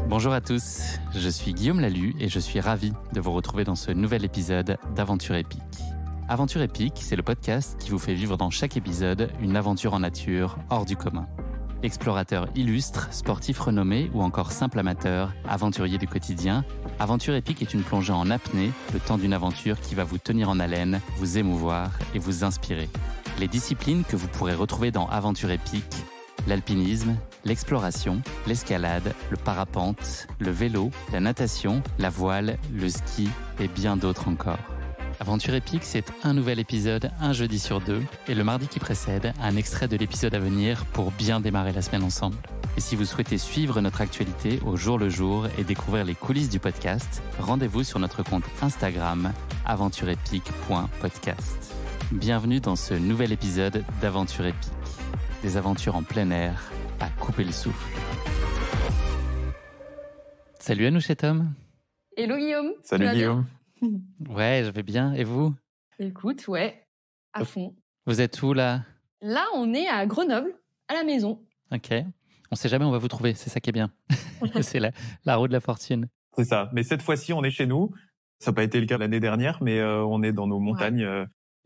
Bonjour à tous, je suis Guillaume Lalu et je suis ravi de vous retrouver dans ce nouvel épisode d'Aventure épique. Aventure épique, c'est le podcast qui vous fait vivre dans chaque épisode une aventure en nature hors du commun. Explorateurs illustres, sportifs renommés ou encore simples amateurs, aventuriers du quotidien, Aventure épique est une plongée en apnée, le temps d'une aventure qui va vous tenir en haleine, vous émouvoir et vous inspirer. Les disciplines que vous pourrez retrouver dans Aventure épique, l'alpinisme, l'exploration, l'escalade, le parapente, le vélo, la natation, la voile, le ski et bien d'autres encore. Aventure épique, c'est un nouvel épisode, un jeudi sur 2, et le mardi qui précède, un extrait de l'épisode à venir pour bien démarrer la semaine ensemble. Et si vous souhaitez suivre notre actualité au jour le jour et découvrir les coulisses du podcast, rendez-vous sur notre compte Instagram aventureepique.podcast. Bienvenue dans ce nouvel épisode d'Aventure épique. Des aventures en plein air à couper le souffle. Salut Anouche et Tom. Hello Guillaume. Salut Guillaume. Ouais, je vais bien. Et vous? Écoute, ouais, à fond. Vous êtes où là? Là, on est à Grenoble, à la maison. Ok. On sait jamais où on va vous trouver, c'est ça qui est bien. C'est la roue de la fortune. C'est ça. Mais cette fois-ci, on est chez nous. Ça n'a pas été le cas l'année dernière, mais on est dans nos montagnes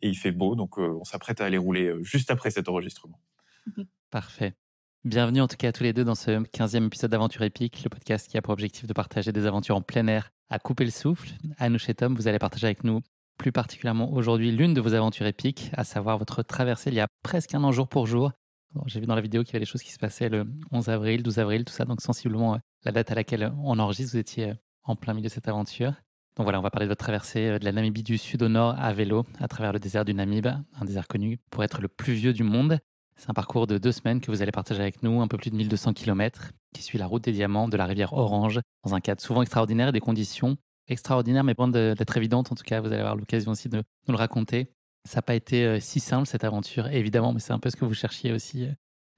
et il fait beau. Donc, on s'apprête à aller rouler juste après cet enregistrement. Parfait. Bienvenue en tout cas à tous les deux dans ce 15e épisode d'Aventure épique, le podcast qui a pour objectif de partager des aventures en plein air à couper le souffle. Anouche et Tom, vous allez partager avec nous plus particulièrement aujourd'hui l'une de vos aventures épiques, à savoir votre traversée il y a presque un an jour pour jour. Bon, j'ai vu dans la vidéo qu'il y avait des choses qui se passaient le 11 avril, 12 avril, tout ça, donc sensiblement la date à laquelle on enregistre, vous étiez en plein milieu de cette aventure. Donc voilà, on va parler de votre traversée de la Namibie du sud au nord à vélo, à travers le désert du Namib, un désert connu pour être le plus vieux du monde. C'est un parcours de 2 semaines que vous allez partager avec nous, un peu plus de 1200 km, qui suit la route des diamants de la rivière Orange, dans un cadre souvent extraordinaire et des conditions extraordinaires, mais loin d'être évidentes. En tout cas, vous allez avoir l'occasion aussi de nous le raconter. Ça n'a pas été si simple, cette aventure, évidemment, mais c'est un peu ce que vous cherchiez aussi,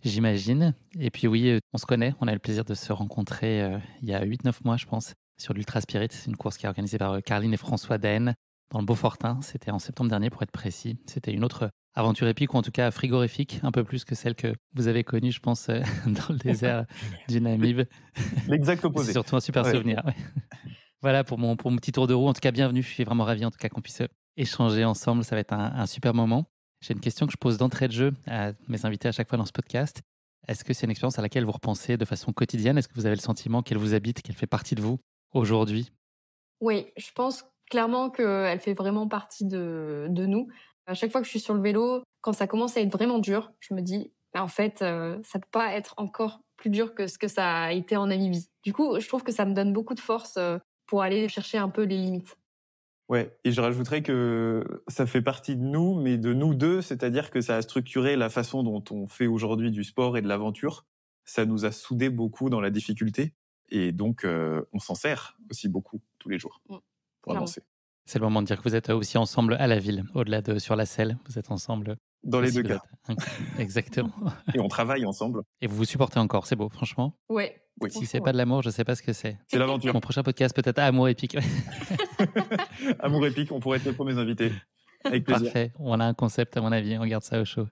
j'imagine. Et puis oui, on se connaît, on a eu le plaisir de se rencontrer il y a 8-9 mois, je pense, sur l'Ultra Spirit. C'est une course qui est organisée par Caroline et François Daen dans le Beaufortin. C'était en septembre dernier, pour être précis. C'était une autre aventure épique, ou en tout cas frigorifique, un peu plus que celle que vous avez connue, je pense, dans le désert du Namib. L'exact opposé. C'est surtout un super souvenir. Ouais. Voilà pour mon petit tour de roue. En tout cas, bienvenue. Je suis vraiment ravi en tout cas qu'on puisse échanger ensemble. Ça va être un super moment. J'ai une question que je pose d'entrée de jeu à mes invités à chaque fois dans ce podcast. Est-ce que c'est une expérience à laquelle vous repensez de façon quotidienne? Est-ce que vous avez le sentiment qu'elle vous habite, qu'elle fait partie de vous aujourd'hui? Oui, je pense clairement qu'elle fait vraiment partie de nous. À chaque fois que je suis sur le vélo, quand ça commence à être vraiment dur, je me dis, en fait, ça ne peut pas être encore plus dur que ce que ça a été en Namibie. Du coup, je trouve que ça me donne beaucoup de force pour aller chercher un peu les limites. Ouais, et je rajouterais que ça fait partie de nous, mais de nous deux, c'est-à-dire que ça a structuré la façon dont on fait aujourd'hui du sport et de l'aventure. Ça nous a soudés beaucoup dans la difficulté, et donc on s'en sert aussi beaucoup tous les jours pour avancer. C'est le moment de dire que vous êtes aussi ensemble à la ville, au-delà de sur la selle. Vous êtes ensemble. Dans les deux cas. Exactement. Et on travaille ensemble. Et vous vous supportez encore, c'est beau, franchement. Ouais. Oui. Si c'est pas de l'amour, je sais pas ce que c'est. C'est l'aventure. Mon prochain podcast peut-être Amour épique. Amour épique, on pourrait être les premiers invités. Avec plaisir. Parfait. On a un concept à mon avis, on garde ça au chaud.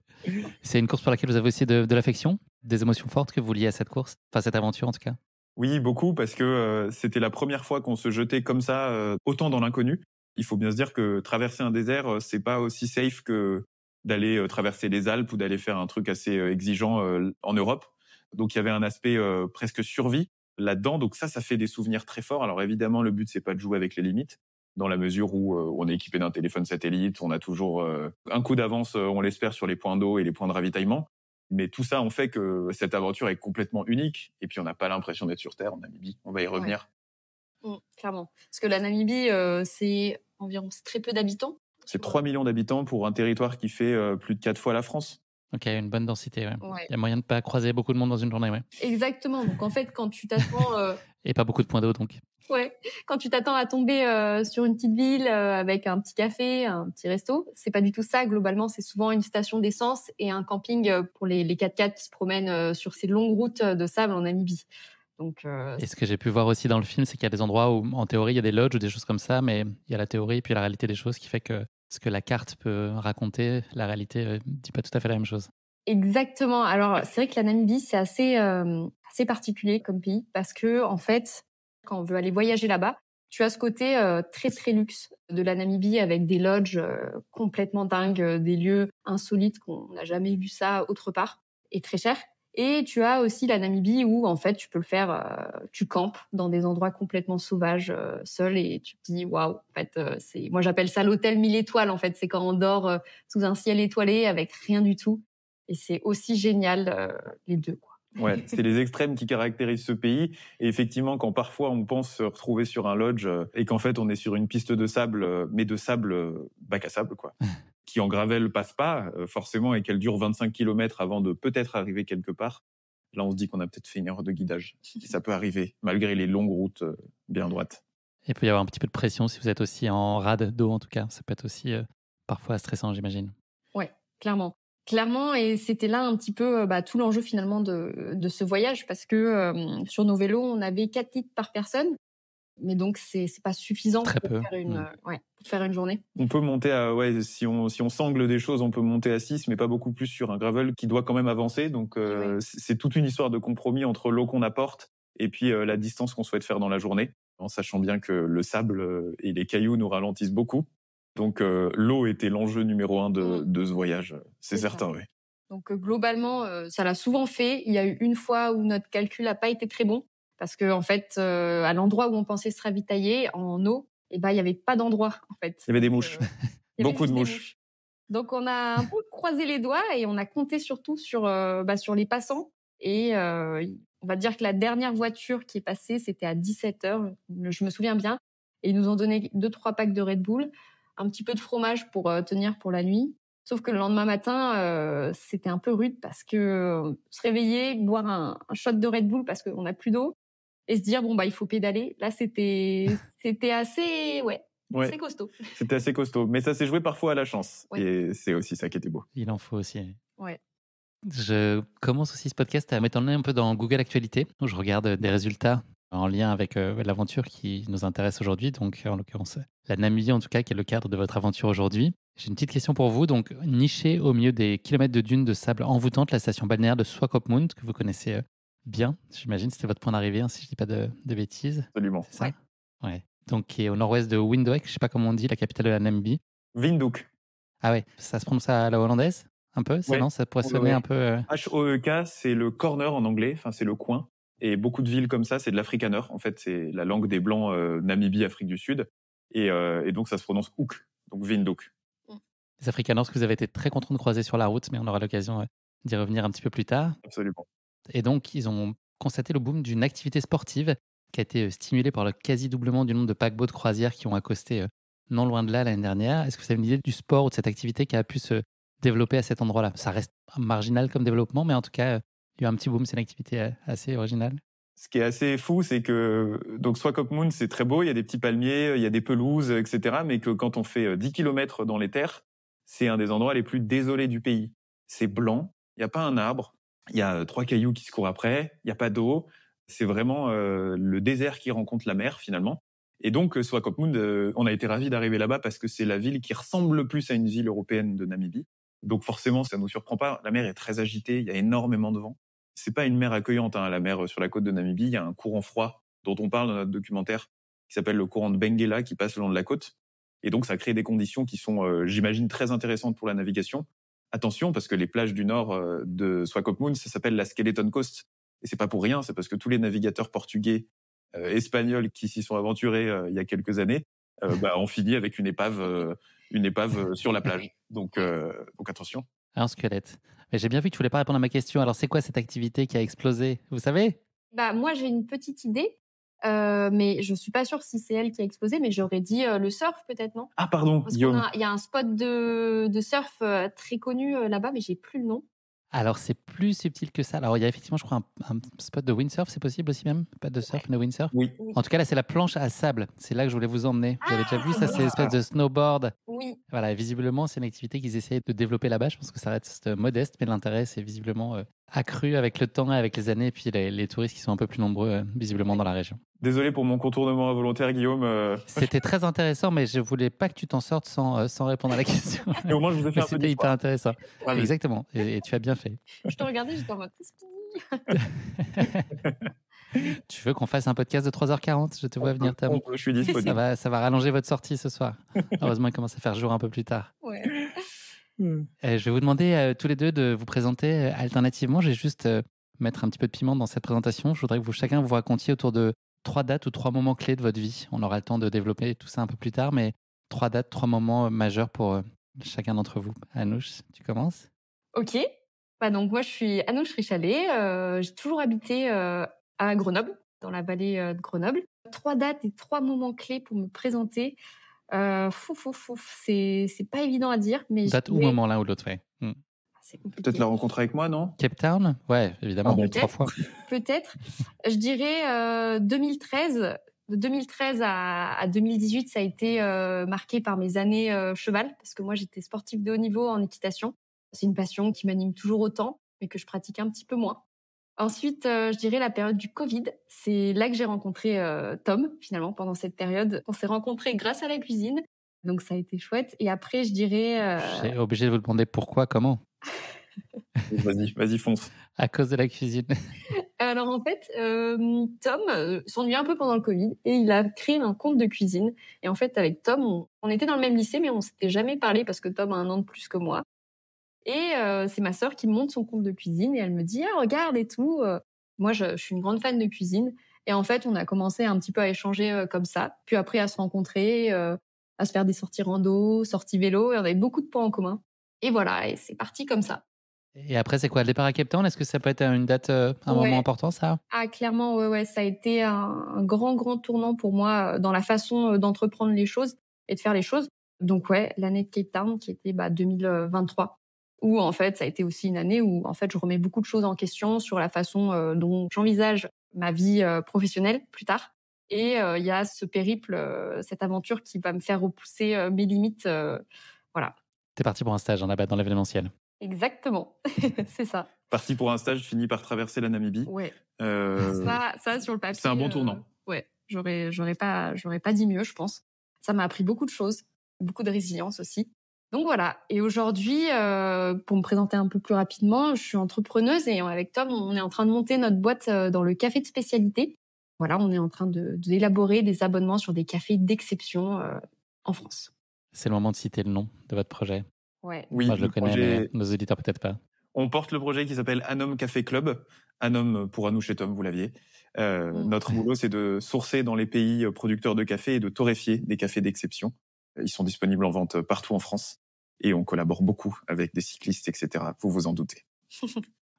C'est une course pour laquelle vous avez aussi de l'affection, des émotions fortes que vous liez à cette course, enfin cette aventure en tout cas. Oui, beaucoup, parce que c'était la première fois qu'on se jetait comme ça, autant dans l'inconnu. Il faut bien se dire que traverser un désert, c'est pas aussi safe que d'aller traverser les Alpes ou d'aller faire un truc assez exigeant en Europe. Donc il y avait un aspect presque survie là-dedans. Donc ça fait des souvenirs très forts. Alors évidemment, le but c'est pas de jouer avec les limites, dans la mesure où on est équipé d'un téléphone satellite, on a toujours un coup d'avance, on l'espère, sur les points d'eau et les points de ravitaillement. Mais tout ça, on fait que cette aventure est complètement unique. Et puis on n'a pas l'impression d'être sur Terre en Namibie. On va y revenir. Ouais. Clairement. Parce que la Namibie, c'est environ très peu d'habitants. C'est 3 millions d'habitants pour un territoire qui fait plus de 4 fois la France. Donc il y a une bonne densité. Ouais. Ouais. Il y a moyen de ne pas croiser beaucoup de monde dans une journée. Ouais. Exactement. Donc en fait, quand tu t'attends... Et pas beaucoup de points d'eau donc. Ouais. Quand tu t'attends à tomber sur une petite ville avec un petit café, un petit resto, c'est pas du tout ça. Globalement, c'est souvent une station d'essence et un camping pour les 4x4 qui se promènent sur ces longues routes de sable en Namibie. Donc, et ce que j'ai pu voir aussi dans le film, c'est qu'il y a des endroits où, en théorie, il y a des lodges ou des choses comme ça, mais il y a la théorie et puis la réalité des choses qui fait que ce que la carte peut raconter, la réalité dit pas tout à fait la même chose. Exactement. Alors, c'est vrai que la Namibie, c'est assez particulier comme pays parce que, en fait, quand on veut aller voyager là-bas, tu as ce côté très, très luxe de la Namibie avec des lodges complètement dingues, des lieux insolites qu'on n'a jamais vu ça autre part et très cher. Et tu as aussi la Namibie où, en fait, tu peux le faire, tu campes dans des endroits complètement sauvages, seul et tu te dis: «Waouh!» En fait, moi, j'appelle ça l'hôtel 1000 étoiles, en fait. C'est quand on dort, sous un ciel étoilé avec rien du tout et c'est aussi génial, les 2, quoi. Ouais, c'est les extrêmes qui caractérisent ce pays. Et effectivement, quand parfois on pense se retrouver sur un lodge et qu'en fait on est sur une piste de sable, mais de sable bac à sable, quoi, qui en gravel passe pas forcément et qu'elle dure 25 kilomètres avant de peut-être arriver quelque part, là on se dit qu'on a peut-être fait une erreur de guidage. Et ça peut arriver, malgré les longues routes bien droites. Il peut y avoir un petit peu de pression si vous êtes aussi en rade d'eau, en tout cas. Ça peut être aussi parfois stressant, j'imagine. Ouais, clairement. Clairement et c'était là un petit peu, tout l'enjeu finalement de ce voyage parce que, sur nos vélos, on avait 4 litres par personne, mais donc c'est pas suffisant Très pour peu. faire pour faire une journée. On peut monter à, ouais, si on sangle des choses, on peut monter à 6, mais pas beaucoup plus sur un gravel qui doit quand même avancer. Donc, Ouais. c'est toute une histoire de compromis entre l'eau qu'on apporte et puis la distance qu'on souhaite faire dans la journée, en sachant bien que le sable et les cailloux nous ralentissent beaucoup. Donc, l'eau était l'enjeu numéro 1 de ce voyage, c'est certain, oui. Donc globalement, ça l'a souvent fait. Il y a eu une fois où notre calcul n'a pas été très bon parce que en fait, à l'endroit où on pensait se ravitailler en eau, il y avait pas d'endroit en fait. Il y avait des mouches, Il y avait beaucoup de juste des mouches. Donc on a un peu croisé les doigts et on a compté surtout sur les passants et on va dire que la dernière voiture qui est passée, c'était à 17h, je me souviens bien et ils nous ont donné 2-3 packs de Red Bull, un petit peu de fromage pour, tenir pour la nuit. Sauf que le lendemain matin, c'était un peu rude parce que, se réveiller, boire un shot de Red Bull parce qu'on n'a plus d'eau et se dire: «Bon, il faut pédaler». Là, c'était assez Ouais, assez costaud. c'était assez costaud. Mais ça s'est joué parfois à la chance. Ouais. Et c'est aussi ça qui était beau. Il en faut aussi. Ouais. Je commence aussi ce podcast à m'étonner un peu dans Google Actualité, où je regarde des résultats en lien avec l'aventure qui nous intéresse aujourd'hui, donc en l'occurrence la Namibie en tout cas, qui est le cadre de votre aventure aujourd'hui. J'ai une petite question pour vous. Donc, nichée au milieu des kilomètres de dunes de sable envoûtantes, la station balnéaire de Swakopmund, que vous connaissez bien, j'imagine, c'était votre point d'arrivée, hein, si je ne dis pas de bêtises. Absolument. C'est ça? Ouais. Donc, qui est au nord-ouest de Windhoek, je ne sais pas comment on dit, la capitale de la Namibie. Windhoek. Ah ouais, ça se prononce à la hollandaise un peu, ça, Ouais. non? Ça pourrait sonner un peu... H-O-E-K, c'est le corner en anglais, enfin c'est le coin. Et beaucoup de villes comme ça, c'est de l'afrikaner. En fait, c'est la langue des Blancs, Namibie, Afrique du Sud. Et donc ça se prononce Hoek, donc Windhoek. Les Afrikaners que vous avez été très contents de croiser sur la route, mais on aura l'occasion d'y revenir un petit peu plus tard. Absolument. Et donc, ils ont constaté le boom d'une activité sportive qui a été stimulée par le quasi-doublement du nombre de paquebots de croisière qui ont accosté non loin de là l'année dernière. Est-ce que vous avez une idée du sport ou de cette activité qui a pu se développer à cet endroit-là? Ça reste marginal comme développement, mais en tout cas, il y a eu un petit boom, c'est une activité assez originale. Ce qui est assez fou, c'est que donc Swakopmund, c'est très beau, il y a des petits palmiers, il y a des pelouses, etc. Mais que quand on fait 10 kilomètres dans les terres, c'est un des endroits les plus désolés du pays. C'est blanc, il n'y a pas un arbre, il y a 3 cailloux qui se courent après, il n'y a pas d'eau. C'est vraiment le désert qui rencontre la mer finalement. Et donc Swakopmund, on a été ravis d'arriver là-bas parce que c'est la ville qui ressemble le plus à une ville européenne de Namibie. Donc forcément, ça ne nous surprend pas. La mer est très agitée, il y a énormément de vent. C'est pas une mer accueillante, hein, la mer sur la côte de Namibie. Il y a un courant froid dont on parle dans notre documentaire qui s'appelle le courant de Benguela qui passe le long de la côte. Et donc, ça crée des conditions qui sont, j'imagine, très intéressantes pour la navigation. Attention, parce que les plages du nord de Swakopmund, ça s'appelle la Skeleton Coast. Et c'est pas pour rien, c'est parce que tous les navigateurs portugais, espagnols qui s'y sont aventurés il y a quelques années, ont fini avec une épave sur la plage. Donc attention. Un squelette. Mais j'ai bien vu que tu voulais pas répondre à ma question. Alors, c'est quoi cette activité qui a explosé? Vous savez? Moi, j'ai une petite idée, mais je suis pas sûre si c'est elle qui a explosé, mais j'aurais dit le surf peut-être, non? Ah pardon, Parce Guillaume. il y a un spot de surf très connu là-bas, mais j'ai plus le nom. Alors, c'est plus subtil que ça. Alors, il y a effectivement, je crois, un spot de windsurf, c'est possible aussi même? Pas de surf, mais de windsurf? Oui. En tout cas, là, c'est la planche à sable. C'est là que je voulais vous emmener. Vous avez déjà vu ça? C'est une espèce de snowboard. Oui. Voilà, et visiblement, c'est une activité qu'ils essayent de développer là-bas. Je pense que ça reste modeste, mais l'intérêt, c'est visiblement accru avec le temps et avec les années, et puis les touristes qui sont un peu plus nombreux, visiblement, dans la région. Désolé pour mon contournement involontaire, Guillaume. C'était très intéressant, mais je voulais pas que tu t'en sortes sans répondre à la question. Et au moins, je vous ai fait un peu C'était hyper intéressant. Ah, Exactement, et tu as bien fait. Je te regardais, j'étais en mode... Tu veux qu'on fasse un podcast de 3h40? Je te vois venir, Tom. Je suis disponible. Ça va rallonger votre sortie ce soir. Heureusement, il commence à faire jour un peu plus tard. Ouais. Je vais vous demander tous les deux de vous présenter alternativement. Je vais juste mettre un petit peu de piment dans cette présentation. Je voudrais que chacun vous racontiez autour de 3 dates ou 3 moments clés de votre vie. On aura le temps de développer tout ça un peu plus tard, mais 3 dates, 3 moments majeurs pour chacun d'entre vous. Anouche, tu commences? Ok. Donc moi, je suis Anouche Richalet. J'ai toujours habité à Grenoble, dans la vallée de Grenoble. 3 dates et 3 moments clés pour me présenter. C'est pas évident à dire, mais date ou moment, l'un ou l'autre, ouais. C'est compliqué. Peut-être la rencontre avec moi, non? Cape Town? Ouais, évidemment, 3 fois. Peut-être. Je dirais 2013. De 2013 à 2018, ça a été marqué par mes années cheval, parce que moi, j'étais sportive de haut niveau en équitation. C'est une passion qui m'anime toujours autant, mais que je pratique un petit peu moins. Ensuite, je dirais la période du Covid. C'est là que j'ai rencontré Tom, finalement, pendant cette période. On s'est rencontrés grâce à la cuisine, donc ça a été chouette. Et après, je dirais... J'ai obligé de vous demander pourquoi, comment? Vas-y, fonce. À cause de la cuisine. Alors en fait, Tom s'ennuyait un peu pendant le Covid et il a créé un compte de cuisine. Et en fait, avec Tom, on était dans le même lycée, mais on s'était jamais parlé parce que Tom a 1 an de plus que moi. Et c'est ma sœur qui monte son compte de cuisine et elle me dit « Ah, regarde et tout ». Moi, je suis une grande fan de cuisine. Et en fait, on a commencé un petit peu à échanger comme ça. Puis après, à se rencontrer, à se faire des sorties rando, sorties vélo. Et on avait beaucoup de points en commun. Et voilà, et c'est parti comme ça. Et après, c'est quoi, le départ à Cape Town? Est-ce que ça peut être une date, un moment important, ça? Ah, clairement, ouais. Ça a été un grand tournant pour moi dans la façon d'entreprendre les choses et de faire les choses. Donc ouais, l'année de Cape Town qui était 2023, où en fait, ça a été aussi une année où en fait, je remets beaucoup de choses en question sur la façon dont j'envisage ma vie professionnelle plus tard. Et il y a ce périple, cette aventure qui va me faire repousser mes limites. Voilà. T'es parti pour un stage là-bas dans l'événementiel. Exactement, c'est ça. Parti pour un stage, fini par traverser la Namibie. Ouais. Ça sur le papier. C'est un bon tournant. Ouais, j'aurais pas dit mieux, je pense. Ça m'a appris beaucoup de choses, beaucoup de résilience aussi. Donc voilà. Et aujourd'hui, pour me présenter un peu plus rapidement, je suis entrepreneuse et avec Tom, on est en train de monter notre boîte dans le café de spécialité. Voilà, on est en train d'élaborer des abonnements sur des cafés d'exception en France. C'est le moment de citer le nom de votre projet. Ouais. Oui, moi je le connais, mais nos auditeurs peut-être pas. On porte le projet qui s'appelle Anom Café Club. Anom pour Anouche et Tom, vous l'aviez. Notre boulot, c'est de sourcer dans les pays producteurs de café et de torréfier des cafés d'exception. Ils sont disponibles en vente partout en France et on collabore beaucoup avec des cyclistes, etc. Vous vous en doutez.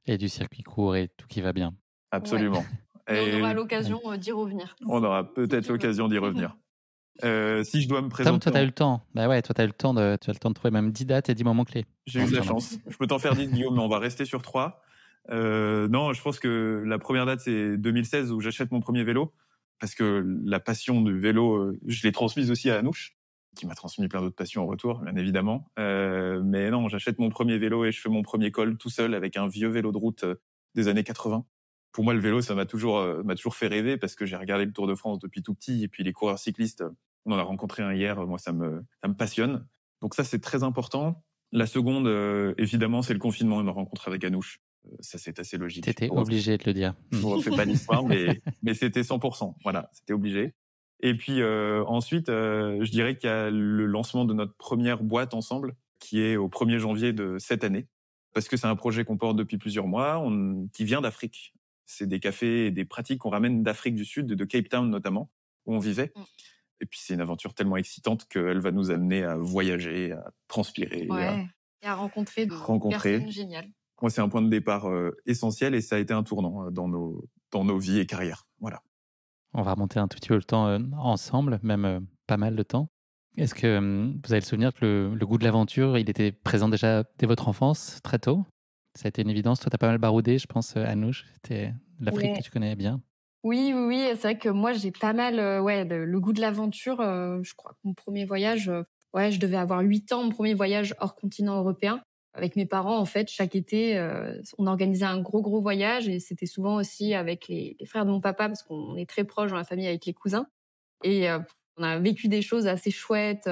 Et du circuit court et tout qui va bien. Absolument. Ouais. Et on aura l'occasion d'y revenir. On aura peut-être l'occasion d'y revenir. Si je dois me présenter... Tom, toi, tu as eu le temps. Bah ouais, toi, tu as eu le temps de trouver même 10 dates et 10 moments clés. J'ai eu de la chance. Je peux t'en faire 10, Guillaume, mais on va rester sur 3. Non, je pense que la première date, c'est 2016 où j'achète mon premier vélo. Parce que la passion du vélo, je l'ai transmise aussi à Anouche, qui m'a transmis plein d'autres passions en retour, bien évidemment. Mais non, j'achète mon premier vélo et je fais mon premier col tout seul avec un vieux vélo de route des années 80. Pour moi, le vélo, ça m'a toujours fait rêver parce que j'ai regardé le Tour de France depuis tout petit et puis les coureurs cyclistes, on en a rencontré un hier, moi, ça me passionne. Donc ça, c'est très important. La seconde, évidemment, c'est le confinement et ma rencontre avec Anouche. Ça, c'est assez logique. T'étais obligé de le dire. Je vous refais pas l'histoire, mais c'était 100%. Voilà, c'était obligé. Et puis ensuite, je dirais qu'il y a le lancement de notre première boîte ensemble, qui est au 1er janvier de cette année, parce que c'est un projet qu'on porte depuis plusieurs mois, qui vient d'Afrique. C'est des cafés et des pratiques qu'on ramène d'Afrique du Sud, de Cape Town notamment, où on vivait. Et puis c'est une aventure tellement excitante qu'elle va nous amener à voyager, à transpirer, et à rencontrer des personnes géniales. Moi, c'est un point de départ essentiel et ça a été un tournant dans nos vies et carrières. Voilà. On va remonter un tout petit peu le temps ensemble, même pas mal de temps. Est-ce que vous avez le souvenir que le goût de l'aventure, il était présent déjà dès votre enfance, très tôt? Ça a été une évidence. Toi, tu as pas mal baroudé, je pense, Anouche. C'était l'Afrique que tu connais bien. Oui. C'est vrai que moi, j'ai pas mal le goût de l'aventure. Je crois que mon premier voyage, je devais avoir 8 ans, mon premier voyage hors continent européen. Avec mes parents, en fait, chaque été, on organisait un gros voyage et c'était souvent aussi avec les frères de mon papa parce qu'on est très proches dans la famille avec les cousins et on a vécu des choses assez chouettes,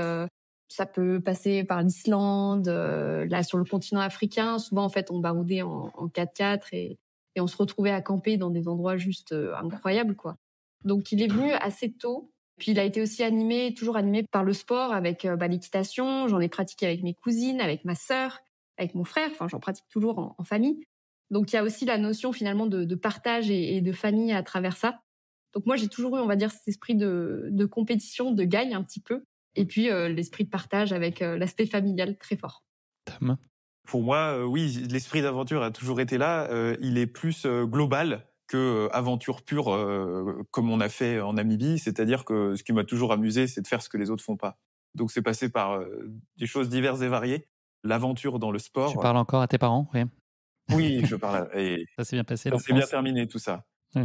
ça peut passer par l'Islande, là, sur le continent africain. Souvent, en fait, on baroudait en 4x4 et on se retrouvait à camper dans des endroits juste, incroyables, quoi. Donc il est venu assez tôt. Puis il a été aussi toujours animé par le sport avec, l'équitation. J'en ai pratiqué avec mes cousines, avec ma sœur, avec mon frère. Enfin, j'en pratique toujours en famille. Donc il y a aussi la notion finalement de partage et de famille à travers ça. Donc moi, j'ai toujours eu, on va dire, cet esprit de compétition, de gagne un petit peu et puis, l'esprit de partage avec, l'aspect familial très fort. Tom? Pour moi, oui, l'esprit d'aventure a toujours été là. Il est plus global que aventure pure, comme on a fait en Namibie. C'est-à-dire que ce qui m'a toujours amusé, c'est de faire ce que les autres font pas. Donc c'est passé par des choses diverses et variées. L'aventure dans le Tu sport. parles encore à tes parents? Oui. Oui, je parle. Et Ça s'est bien passé, ça s'est bien l'enfance? terminé tout ça. OK.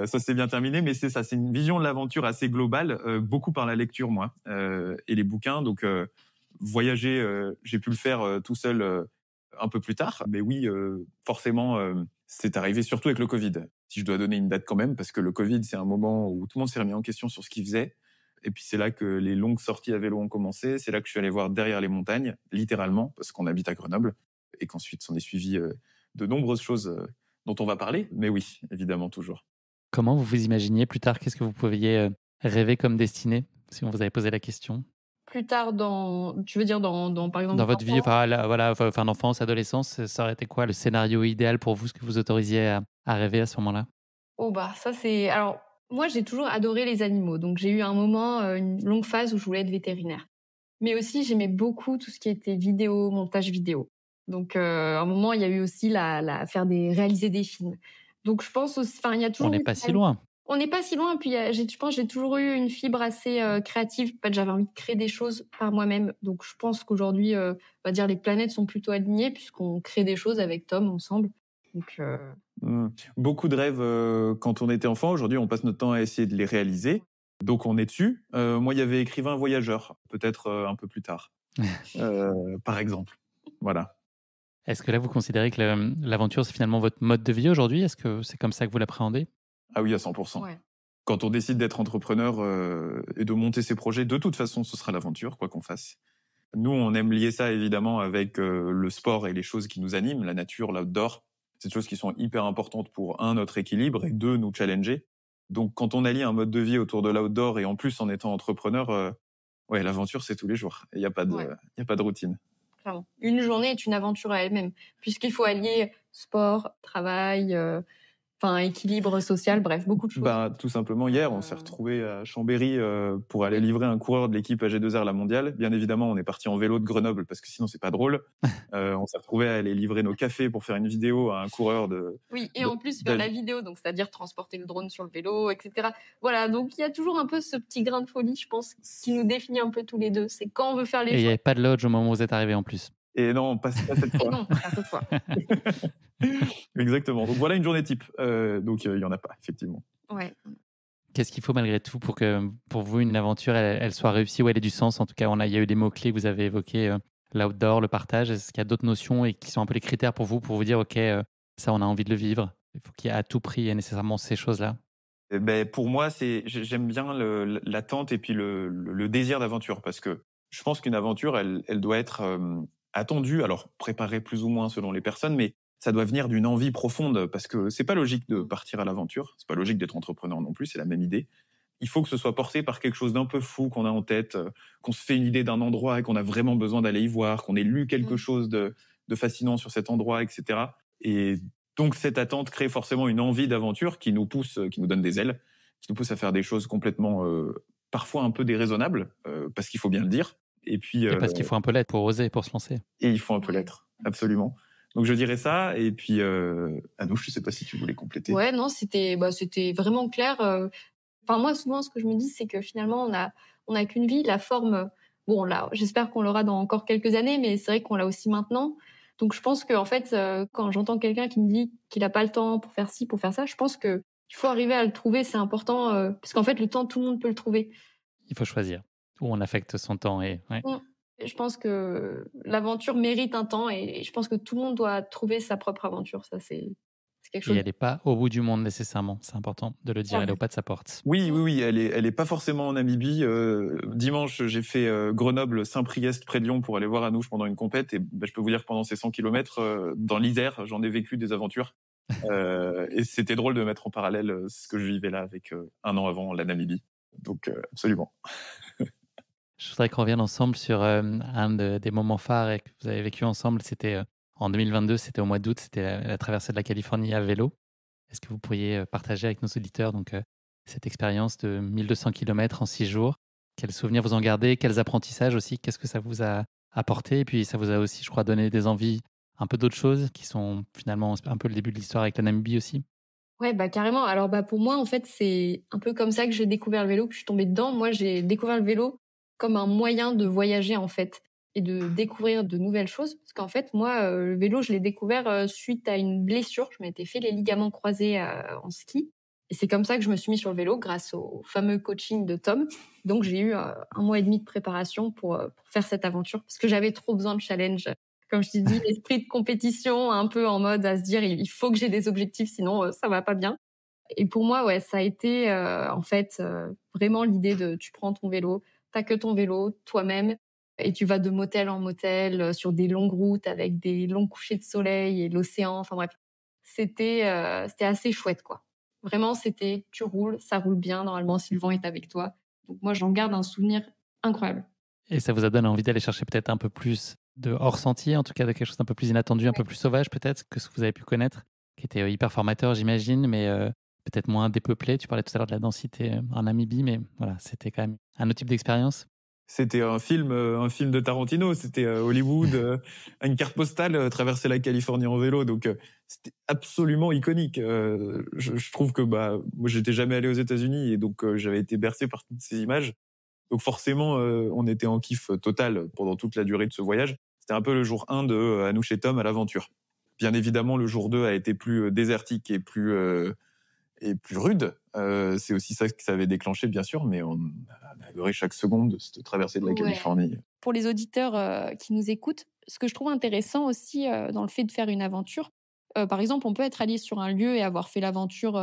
Ça s'est bien terminé, mais c'est ça, c'est une vision de l'aventure assez globale, beaucoup par la lecture, moi, et les bouquins. Donc, voyager, j'ai pu le faire tout seul un peu plus tard. Mais oui, forcément, c'est arrivé surtout avec le Covid. Si je dois donner une date quand même, parce que le Covid, c'est un moment où tout le monde s'est remis en question sur ce qu'il faisait. Et puis c'est là que les longues sorties à vélo ont commencé. C'est là que je suis allé voir derrière les montagnes, littéralement, parce qu'on habite à Grenoble, et qu'ensuite s'en est suivi de nombreuses choses dont on va parler. Mais oui, évidemment, toujours. Comment vous vous imaginiez plus tard? Qu'est-ce que vous pouviez, rêver comme destinée? Si on vous avait posé la question. Plus tard tu veux dire dans par exemple Dans dans votre vie, l'enfance? enfin, voilà, fin d'enfance, adolescence, ça aurait été quoi le scénario idéal pour vous, ce que vous autorisiez à rêver à ce moment-là? Oh bah, ça c'est alors moi j'ai toujours adoré les animaux, donc j'ai eu un moment, une longue phase où je voulais être vétérinaire. Mais aussi j'aimais beaucoup tout ce qui était vidéo, montage vidéo. Donc à un moment il y a eu aussi la faire réaliser des films. Donc je pense aussi enfin il y a On toujours n'est eu pas si loin. on n'est pas si loin, puis je pense j'ai toujours eu une fibre assez, créative. En fait, j'avais envie de créer des choses par moi-même. Donc je pense qu'aujourd'hui, on va dire les planètes sont plutôt alignées puisqu'on crée des choses avec Tom ensemble. Donc Mmh. Beaucoup de rêves quand on était enfant. Aujourd'hui, on passe notre temps à essayer de les réaliser. Donc, on est dessus. Moi, il y avait écrivain voyageur, peut-être un peu plus tard, par exemple. Voilà. Est-ce que là, vous considérez que l'aventure, c'est finalement votre mode de vie aujourd'hui? Est-ce que c'est comme ça que vous l'appréhendez? Ah oui, à 100%. ouais. Quand on décide d'être entrepreneur et de monter ses projets, de toute façon, ce sera l'aventure, quoi qu'on fasse. Nous, on aime lier ça évidemment avec le sport et les choses qui nous animent, la nature, l'outdoor. C'est des choses qui sont hyper importantes pour, un, notre équilibre et deux, nous challenger. Donc, quand on allie un mode de vie autour de l'outdoor et en plus en étant entrepreneur, ouais, l'aventure, c'est tous les jours. Il n'y a pas de, Ouais. il y a pas de routine. Clairement. Une journée est une aventure à elle-même, puisqu'il faut allier sport, travail, enfin équilibre social, bref, beaucoup de choses. Bah, tout simplement, hier, on s'est retrouvés à Chambéry pour aller livrer un coureur de l'équipe AG2R La Mondiale. Bien évidemment, on est parti en vélo de Grenoble parce que sinon, c'est pas drôle. On s'est retrouvés à aller livrer nos cafés pour faire une vidéo à un coureur de... Oui, et en plus faire la vidéo, donc c'est-à-dire transporter le drone sur le vélo, etc. Voilà, donc il y a toujours un peu ce petit grain de folie, je pense, qui nous définit un peu tous les deux. C'est quand on veut faire les Et il n'y choses. avait pas de lodge au moment où vous êtes arrivés en plus. Et non, pas cette Et fois. non, pas cette fois. Exactement. Donc voilà une journée type. Donc il y en a pas, effectivement. Ouais. Qu'est-ce qu'il faut malgré tout pour que, pour vous, une aventure, elle soit réussie ou elle ait du sens? En tout cas, il y a eu des mots-clés que vous avez évoqués, l'outdoor, le partage. Est-ce qu'il y a d'autres notions et qui sont un peu les critères pour vous dire, OK, ça, on a envie de le vivre. Il faut qu'il y ait à tout prix nécessairement ces choses-là. Eh ben, pour moi, j'aime bien l'attente et puis le désir d'aventure parce que je pense qu'une aventure, elle doit être attendue, alors préparée plus ou moins selon les personnes, mais ça doit venir d'une envie profonde parce que c'est pas logique de partir à l'aventure, c'est pas logique d'être entrepreneur non plus, c'est la même idée. Il faut que ce soit porté par quelque chose d'un peu fou qu'on a en tête, qu'on se fait une idée d'un endroit et qu'on a vraiment besoin d'aller y voir, qu'on ait lu quelque chose de fascinant sur cet endroit, etc. Et donc cette attente crée forcément une envie d'aventure qui nous pousse, qui nous donne des ailes, qui nous pousse à faire des choses complètement, parfois un peu déraisonnables, parce qu'il faut bien le dire. Et puis Et parce qu'il faut un peu l'être pour oser, pour se lancer. et il faut un peu l'être, absolument. Donc je dirais ça. Et puis Anouche, je sais pas si tu voulais compléter. Ouais, non, c'était vraiment clair. Enfin, moi, souvent, ce que je me dis, c'est que finalement, on a qu'une vie. La forme, bon, là, j'espère qu'on l'aura dans encore quelques années, mais c'est vrai qu'on l'a aussi maintenant. Donc, je pense que, en fait, quand j'entends quelqu'un qui me dit qu'il n'a pas le temps pour faire ci, pour faire ça, je pense que il faut arriver à le trouver. C'est important parce qu'en fait, le temps, tout le monde peut le trouver. Il faut choisir où on affecte son temps. Et, ouais. Je pense que l'aventure mérite un temps et je pense que tout le monde doit trouver sa propre aventure. Ça, c'est quelque Et chose. elle n'est pas au bout du monde nécessairement, c'est important de le dire, elle est au pas de sa porte. Oui, oui, oui, elle est pas forcément en Namibie. Dimanche, j'ai fait Grenoble-Saint-Priest près de Lyon pour aller voir Anouche pendant une compète. Et je peux vous dire que pendant ces 100 km, dans l'Isère, j'en ai vécu des aventures. Et c'était drôle de mettre en parallèle ce que je vivais là avec un an avant la Namibie. Donc, absolument. Je voudrais qu'on revienne ensemble sur des moments phares que vous avez vécu ensemble. C'était en 2022, c'était au mois d'août, c'était la traversée de la Californie à vélo. Est-ce que vous pourriez partager avec nos auditeurs cette expérience de 1200 km en 6 jours? Quels souvenirs vous en gardez? Quels apprentissages aussi? Qu'est-ce que ça vous a apporté? Et puis ça vous a aussi, je crois, donné des envies un peu d'autres choses qui sont finalement un peu le début de l'histoire avec la Namibie aussi? Ouais, bah carrément. Alors pour moi, en fait, c'est un peu comme ça que j'ai découvert le vélo, que je suis tombée dedans. Moi, j'ai découvert le vélo comme un moyen de voyager en fait et de découvrir de nouvelles choses. Parce qu'en fait, moi, le vélo, je l'ai découvert suite à une blessure. Je m'étais fait les ligaments croisés en ski. Et c'est comme ça que je me suis mis sur le vélo grâce au fameux coaching de Tom. Donc, j'ai eu 1 mois et demi de préparation pour faire cette aventure parce que j'avais trop besoin de challenge. Comme je t'ai dit, l'esprit de compétition, un peu en mode à se dire il faut que j'ai des objectifs, sinon ça va pas bien. Et pour moi, ouais, ça a été vraiment l'idée de tu prends ton vélo, t'as que ton vélo, toi-même, et tu vas de motel en motel sur des longues routes avec des longs couchers de soleil et l'océan. Enfin bref, c'était assez chouette quoi. Vraiment, c'était tu roules, ça roule bien. Normalement, si le vent est avec toi. Donc moi, j'en garde un souvenir incroyable. Et ça vous a donné envie d'aller chercher peut-être un peu plus de hors-sentier, en tout cas de quelque chose d'un peu plus inattendu, un peu plus sauvage peut-être que ce que vous avez pu connaître, qui était hyper formateur j'imagine, mais peut-être moins dépeuplé. Tu parlais tout à l'heure de la densité en Namibie, mais voilà, c'était quand même un autre type d'expérience. C'était un film de Tarantino. C'était Hollywood, une carte postale, traverser la Californie en vélo. Donc, c'était absolument iconique. Je trouve que moi, j'étais jamais allé aux États-Unis et donc j'avais été bercé par toutes ces images. Donc forcément, on était en kiff total pendant toute la durée de ce voyage. C'était un peu le jour 1 de Anouche et Tom à l'aventure. Bien évidemment, le jour 2 a été plus désertique et plus rude. C'est aussi ça que ça avait déclenché, bien sûr, mais on a adoré chaque seconde de cette traversée de la Californie. Pour les auditeurs qui nous écoutent, ce que je trouve intéressant aussi dans le fait de faire une aventure, par exemple, on peut être allé sur un lieu et avoir fait l'aventure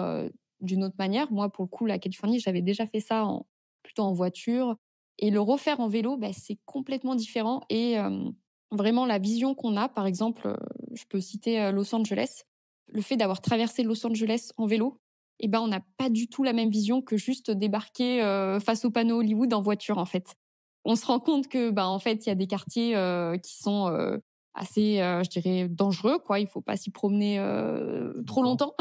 d'une autre manière. Moi, pour le coup, la Californie, j'avais déjà fait ça plutôt en voiture. Et le refaire en vélo, c'est complètement différent. Et vraiment, la vision qu'on a, par exemple, je peux citer Los Angeles. Le fait d'avoir traversé Los Angeles en vélo, on n'a pas du tout la même vision que juste débarquer face au panneau Hollywood en voiture, en fait. On se rend compte que, en fait, il y a des quartiers qui sont assez, je dirais, dangereux, quoi. Il faut pas s'y promener trop longtemps,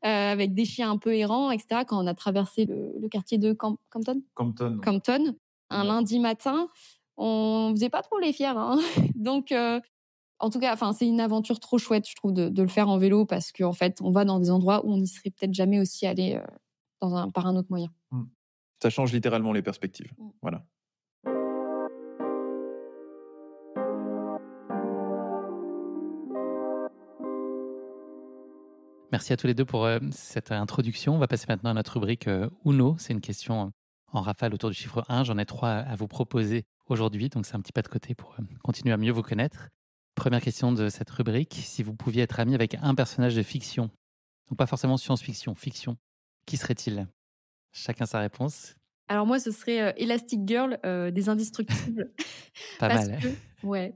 avec des chiens un peu errants, etc. Quand on a traversé le quartier de Compton, un lundi matin, on faisait pas trop les fiers, hein. Donc, en tout cas, c'est une aventure trop chouette, je trouve, de le faire en vélo parce qu'en fait, on va dans des endroits où on n'y serait peut-être jamais aussi allé par un autre moyen. Ça change littéralement les perspectives. Voilà. Merci à tous les deux pour cette introduction. On va passer maintenant à notre rubrique Uno. C'est une question en rafale autour du chiffre 1. J'en ai 3 à vous proposer aujourd'hui, donc c'est un petit pas de côté pour continuer à mieux vous connaître. Première question de cette rubrique. Si vous pouviez être ami avec un personnage de fiction, donc pas forcément science-fiction, fiction, qui serait-il? Chacun sa réponse. Alors moi, ce serait Elastic Girl des Indestructibles. Pas parce mal. que,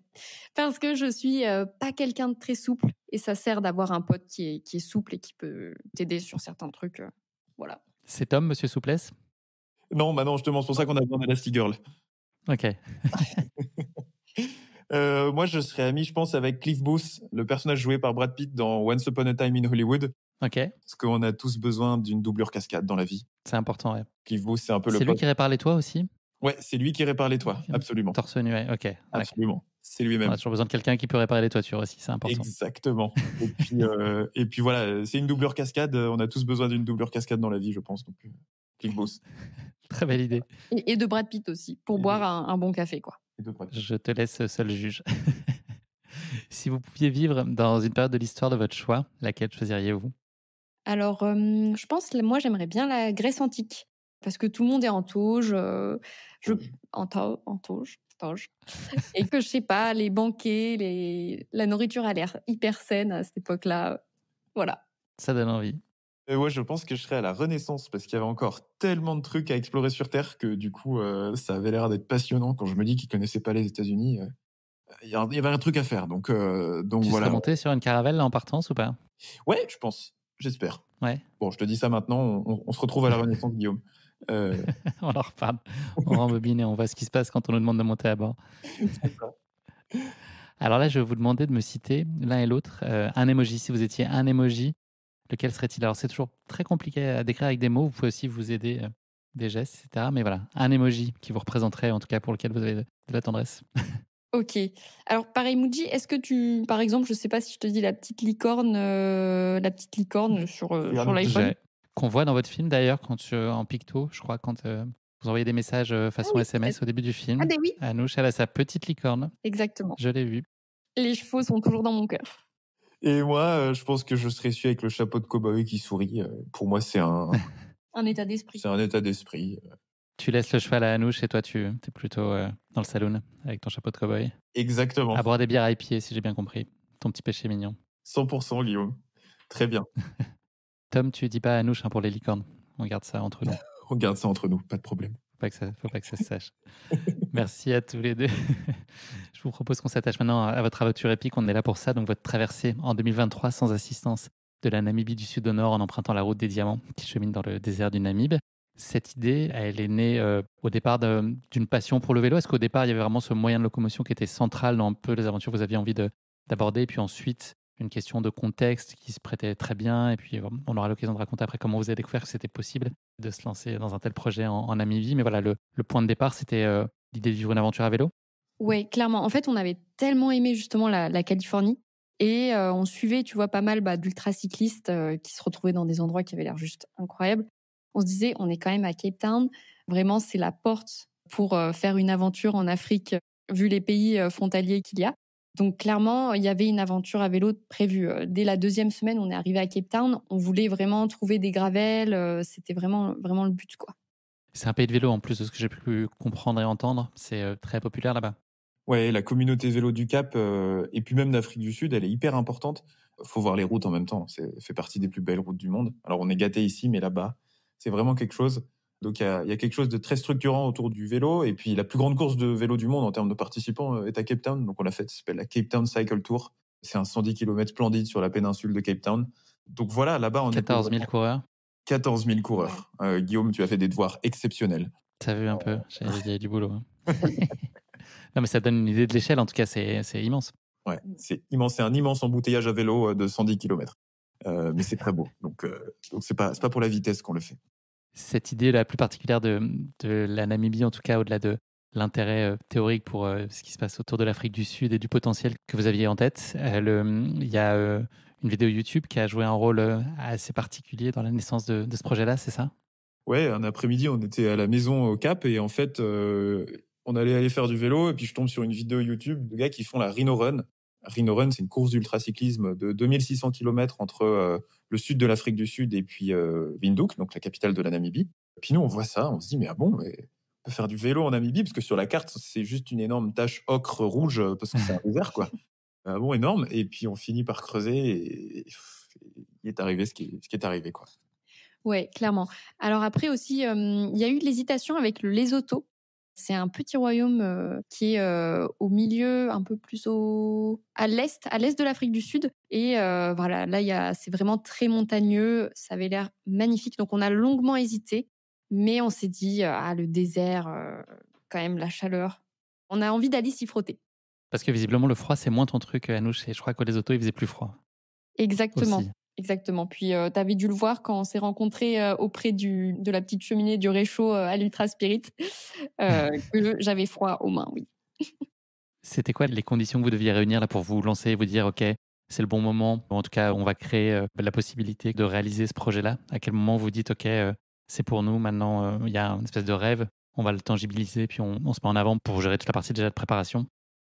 parce que je suis pas quelqu'un de très souple et ça sert d'avoir un pote qui est souple et qui peut t'aider sur certains trucs. Voilà. C'est Tom, Monsieur Souplesse? Non, non, justement, c'est pour ça qu'on a besoin d'Elastigirl. Ok. Moi, je serais ami, je pense, avec Cliff Booth, le personnage joué par Brad Pitt dans Once Upon a Time in Hollywood. Ok. Parce qu'on a tous besoin d'une doublure cascade dans la vie. C'est important, ouais. Cliff Booth, c'est un peu le pote. C'est lui qui répare les toits aussi? Ouais, c'est lui qui répare les toits, absolument. Torse nu, ouais, ok. Absolument, c'est lui-même. On a toujours besoin de quelqu'un qui peut réparer les toitures aussi, c'est important. Exactement. Et puis voilà, c'est une doublure cascade. On a tous besoin d'une doublure cascade dans la vie, je pense. Donc, Cliff Booth. Très belle idée. Et de Brad Pitt aussi, pour boire un bon café, quoi. Je te laisse seul juge. Si vous pouviez vivre dans une période de l'histoire de votre choix, laquelle choisiriez-vous? Alors, je pense, moi, j'aimerais bien la Grèce antique, parce que tout le monde est en tauge. En tauge. partage. Et que, je sais pas, les banquets, la nourriture a l'air hyper saine à cette époque-là. Voilà. Ça donne envie. Et ouais, je pense que je serais à la Renaissance parce qu'il y avait encore tellement de trucs à explorer sur Terre que du coup, ça avait l'air d'être passionnant. Quand je me dis qu'ils connaissaient pas les États-Unis, il y avait un truc à faire. Donc Tu serais voilà. monté sur une caravelle là, en partance ou pas? Ouais, je pense. J'espère. Ouais, Bon, je te dis ça maintenant. On se retrouve à la Renaissance, Guillaume. on en reparle. On rembobine et on voit ce qui se passe quand on nous demande de monter à bord. C'est ça. Alors là, je vais vous demander de me citer l'un et l'autre un emoji. Si vous étiez un emoji, lequel serait-il? Alors, c'est toujours très compliqué à décrire avec des mots. Vous pouvez aussi vous aider des gestes, etc. Mais voilà, un emoji qui vous représenterait, en tout cas pour lequel vous avez de la tendresse. OK. Alors, par emoji, est-ce que par exemple, je sais pas si je te dis la petite licorne sur l'iPhone? Qu'on voit dans votre film d'ailleurs, en picto, je crois, quand vous envoyez des messages Ah façon oui, SMS peut-être. au début du Ah film. ben oui, Anouche, elle a sa petite licorne. exactement. Je l'ai vue. Les chevaux sont toujours dans mon cœur. Et moi, je pense que je serais celui avec le chapeau de cow-boy qui sourit. Pour moi, c'est un Un état d'esprit. état d'esprit. Tu laisses le cheval à Anouche et toi, tu es plutôt dans le saloon avec ton chapeau de cow-boy. Exactement. À boire des bières à pied, si j'ai bien compris. Ton petit péché mignon. 100%, Guillaume. Très bien. Tom, tu dis pas à Anouche pour les licornes. On garde ça entre nous. On garde ça entre nous, pas de problème. Faut pas que ça se sache. Merci à tous les deux. Je vous propose qu'on s'attache maintenant à votre aventure épique. On est là pour ça. Donc, votre traversée en 2023 sans assistance de la Namibie du sud au nord en empruntant la route des diamants qui chemine dans le désert du Namib. Cette idée, elle est née au départ d'une passion pour le vélo. Est-ce qu'au départ, il y avait vraiment ce moyen de locomotion qui était central dans un peu les aventures que vous aviez envie d'aborder? Et puis ensuite, une question de contexte qui se prêtait très bien. Et puis, on aura l'occasion de raconter après comment vous avez découvert que c'était possible de se lancer dans un tel projet en Namibie. Mais voilà, le point de départ, c'était l'idée de vivre une aventure à vélo. Ouais, clairement. En fait, on avait tellement aimé justement la Californie et on suivait, tu vois, pas mal d'ultracyclistes qui se retrouvaient dans des endroits qui avaient l'air juste incroyables. On se disait, on est quand même à Cape Town. Vraiment, c'est la porte pour faire une aventure en Afrique, vu les pays frontaliers qu'il y a. Donc, clairement, il y avait une aventure à vélo prévue. Dès la 2e semaine, on est arrivé à Cape Town. On voulait vraiment trouver des gravels. C'était vraiment, vraiment le but, quoi. C'est un pays de vélo en plus de ce que j'ai pu comprendre et entendre. C'est très populaire là-bas. Ouais, la communauté vélo du Cap, et puis même d'Afrique du Sud, elle est hyper importante. Faut voir les routes en même temps. Ça fait partie des plus belles routes du monde. Alors, on est gâtés ici, mais là-bas, c'est vraiment quelque chose. Donc, il y a quelque chose de très structurant autour du vélo. Et puis, la plus grande course de vélo du monde en termes de participants est à Cape Town. Donc, on l'a faite, ça s'appelle la Cape Town Cycle Tour. C'est un 110 km splendide sur la péninsule de Cape Town. Donc, voilà, là-bas, on est 14 000 coureurs. 14 000 coureurs. Guillaume, tu as fait des devoirs exceptionnels. Ça a vu un peu. Il y a du boulot. Hein. Non, mais ça donne une idée de l'échelle. En tout cas, c'est immense. Ouais, c'est immense. C'est un immense embouteillage à vélo de 110 km. Mais c'est très beau. Donc c'est pas pour la vitesse qu'on le fait. Cette idée la plus particulière de la Namibie, en tout cas au-delà de l'intérêt théorique pour ce qui se passe autour de l'Afrique du Sud et du potentiel que vous aviez en tête, il y a une vidéo YouTube qui a joué un rôle assez particulier dans la naissance de ce projet-là, c'est ça? Ouais, un après-midi, on était à la maison au Cap et en fait, on allait aller faire du vélo et puis je tombe sur une vidéo YouTube de gars qui font la Rhino Run. Rhino Run, c'est une course d'ultracyclisme de 2600 km entre le sud de l'Afrique du Sud et puis Windhoek, donc la capitale de la Namibie. Et puis nous, on voit ça, on se dit, mais mais on peut faire du vélo en Namibie parce que sur la carte, c'est juste une énorme tache ocre-rouge parce que c'est un désert, quoi. Énorme. Et puis on finit par creuser et il est arrivé ce qui est arrivé, quoi. Ouais, clairement. Alors après aussi, il y a eu de l'hésitation avec le Lesotho. C'est un petit royaume qui est au milieu, un peu plus à l'est de l'Afrique du Sud. Et voilà, là, c'est vraiment très montagneux. Ça avait l'air magnifique. Donc, on a longuement hésité. Mais on s'est dit, le désert, quand même, la chaleur. On a envie d'aller s'y frotter. Parce que visiblement, le froid, c'est moins ton truc, Anouche. Et je crois qu'au Lesotho, il faisait plus froid. Exactement. Aussi. Exactement. Puis, tu avais dû le voir quand on s'est rencontrés auprès de la petite cheminée du réchaud à l'Ultra Spirit, que j'avais froid aux mains, oui. C'était quoi les conditions que vous deviez réunir là pour vous lancer et vous dire, OK, c'est le bon moment. En tout cas, on va créer la possibilité de réaliser ce projet-là. À quel moment vous dites, OK, c'est pour nous. Maintenant, il y a une espèce de rêve. On va le tangibiliser, puis on se met en avant pour gérer toute la partie déjà de préparation.